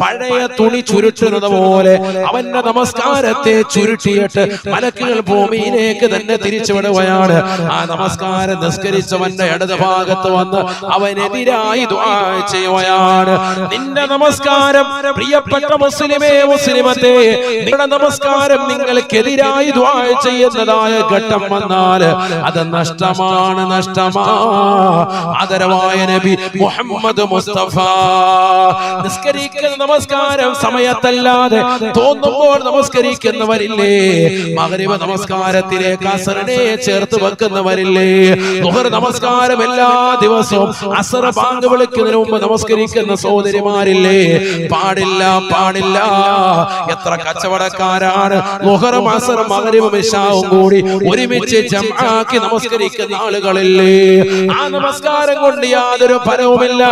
പഴയ തുണി ചുരുട്ടുന്നത് പോലെ അവന്റെ നമസ്കാരത്തെ ചുരുട്ടിയിട്ട് മലക്കുകൾ ഭൂമിയിലേക്ക് തന്നെ തിരിച്ചു വിടുകയാണ്. ആ നമസ്കാരം നിസ്കരിച്ചവന്റെ ഇടത് ഭാഗത്ത് വന്ന് അവനെതിരായി ദുആ ചെയ്യുകയാണ്. നിന്റെ നമസ്കാരം പ്രിയപ്പെട്ട മുസ്ലിമേ മുസ്ലിമത്തെ, നിങ്ങളുടെ നമസ്കാരം നിങ്ങൾക്കെതിരായി ദുആ ചെയ്യുന്നതായ ഘട്ടം വന്നാൽ അത് നഷ്ടമാണ്, നഷ്ടമാ. ആദരവായ നബി മുഹമ്മദ് മുസ്തഫ നിസ്കരിക്കുന്ന നമസ്കാരം സമയത്തല്ലാതെ തോന്നുമ്പോൾ നമസ്കരിക്കുന്നവരില്ലേ? മഗ്രിബ് നമസ്കാരത്തിലേക്ക് അസ്റിനെ ചേർത്ത് വെക്കുന്നവരില്ലേ? ദുഹർ നമസ്കാരം എല്ലാ ദിവസവും അസ്ർ ബാങ്ക് വിളിക്കുന്നതിന് മുമ്പ് നമസ്കരിക്കുന്ന സഹോദരിമാരില്ലേ? പാടില്ല, പാടില്ല. എത്ര കച്ചവടക്കാരാണ് ദുഹറും അസ്റും മഗ്രിബും ഇശാവും കൂടി ഒരുമിച്ച് ജംആക്കി നമസ്കരിക്കുന്ന ആളുകളില്ലേ? ആ നമസ്കാരം കൊണ്ട് യാതൊരു ഫലവുമില്ല.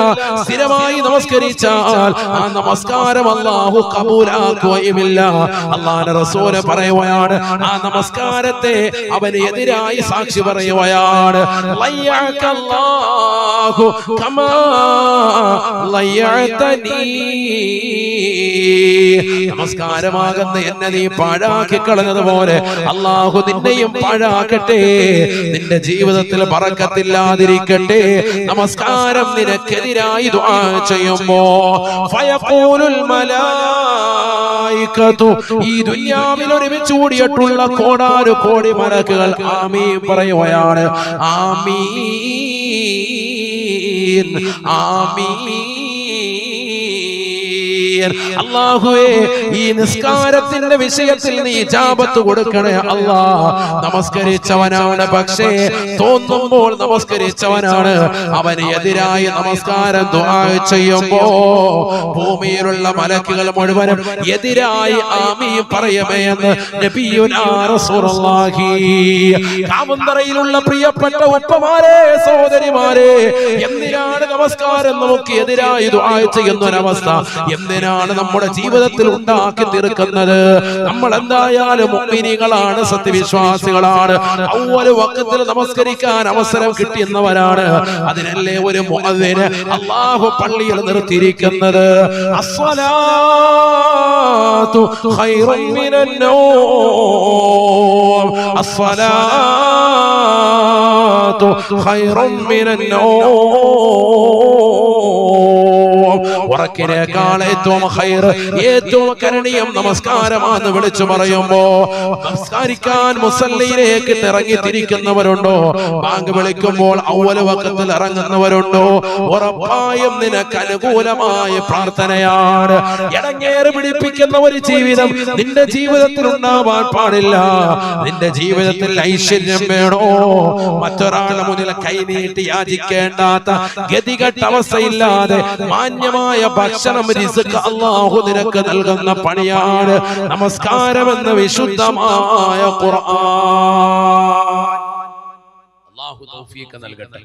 സ്ഥിരമായി നമസ്കരിച്ചാൽ ആ നമസ്കാരം അല്ലാഹു കബൂലാക്കുകയുമില്ല. അല്ലാഹുവിന്റെ റസൂൽ പറയുകയാണ്, ആ നമസ്കാരത്തെ അവന് എതിരായി സാക്ഷി പറയുകയാണ്. ലയ്യഅകല്ലാഹു കമാ ലയ്യഅതനീ, നമസ്കാരമാകുന്ന എന്നെ നീ പാഴാക്കി കളഞ്ഞതുപോലെ അല്ലാഹു നിന്നെയും പാഴാക്കട്ടെ. നിന്റെ ജീവിതത്തിൽ ബറക്കത്തില്ലാതിരിക്കട്ടെ. നമസ്കാരം നിനക്കെതിരായി ദുആ ചെയ്യുമ്പോ ഫയഖൂലുൽ മലായികതു, ഈ ദുനിയാവിൽ ഒരുമിച്ച് കൂടിയിട്ടുള്ള കോടാനു കോടി മലക്കുകൾ ആമീൻ പറയുകയാണ്. ആമീൻ, ആമീൻ. അല്ലാഹുവേ, ഈ നിസ്കാരത്തിന്റെ വിഷയത്തിൽ നീ ഇജാബത്ത് കൊടുക്കണേ അല്ലാ. നമസ്കരിച്ചവനാണ്, പക്ഷേ തോന്നുമ്പോൾ നമസ്കരിച്ചവനാണ്. അവന് എതിരായി നമസ്കാരം ദുആ ചെയ്യുമ്പോ ഭൂമിയിലുള്ള മലക്കുകൾ മുഴുവനും എതിരായി ആമീൻ പറയുമേ എന്ന് നബിയുനാ റസൂലുള്ളാഹി. കാമന്തറയിലുള്ള പ്രിയപ്പെട്ട ഉപ്പമാരെ, സഹോദരിമാരെ, എന്തിനാണ് നമസ്കാരം നമുക്ക് എതിരായി ദുആ ചെയ്യുന്ന ഒരവസ്ഥ എന്തിനാണ് നമ്മുടെ ജീവിതത്തിൽ ഉണ്ടാക്കി തീർക്കുന്നത്? നമ്മൾ എന്തായാലും മുഅ്മിനീങ്ങളാണ്, സത്യവിശ്വാസികളാണ്. അവ്വൽ വഖത്തിൽ നമസ്കരിക്കാൻ അവസരം കിട്ടിയെന്നവരാണ്. അതിനല്ലേ ഒരു മുഅദ്ദിന് അല്ലാഹു പള്ളിയിൽ നിർത്തിയിരിക്കുന്നത്. അസ്സലാത്തു ഖൈറുൻ മിനൻ നൗം, അസ്സലാത്തു ഖൈറുൻ മിനൻ നൗം. ഉറക്കിനേക്കാൾ ഏറ്റവും ഖൈർ, ഏറ്റവും കരണീയം നമസ്കാരമാണെന്ന് വിളിച്ചു പറയുമ്പോ നമസ്കരിക്കാൻ മുസല്ലിയിലേക്ക് ഇറങ്ങി തിരിക്കുന്നവരുണ്ടോ? ബാങ്ക് വിളിക്കുമ്പോൾ അവ്വൽ വഖത്തിൽ ഇറങ്ങുന്നവരുണ്ടോ? ഉറപ്പായും നിനക്ക് അനുകൂലമായ പ്രാർത്ഥനയാണ്. ഇടങ്ങേറ് പിടിപ്പിക്കുന്ന ഒരു ജീവിതം നിന്റെ ജീവിതത്തിൽ ഉണ്ടാവാൻ പാടില്ല. നിന്റെ ജീവിതത്തിൽ ഐശ്വര്യം വേണോ? മറ്റൊരാളുടെ മുന്നിൽ കൈനീട്ടി യാചിക്കേണ്ടാത്ത ഗതികെട്ട അവസ്ഥയില്ലാതെ മാന്യമായ ഭക്ഷണം റിസ്ക് അല്ലാഹു നിനക്ക് നൽകുന്ന പണിയാണ് നമസ്കാരം എന്ന വിശുദ്ധമായ ഖുർആൻ. അല്ലാഹു തൗഫീഖ് നൽകട്ടെ.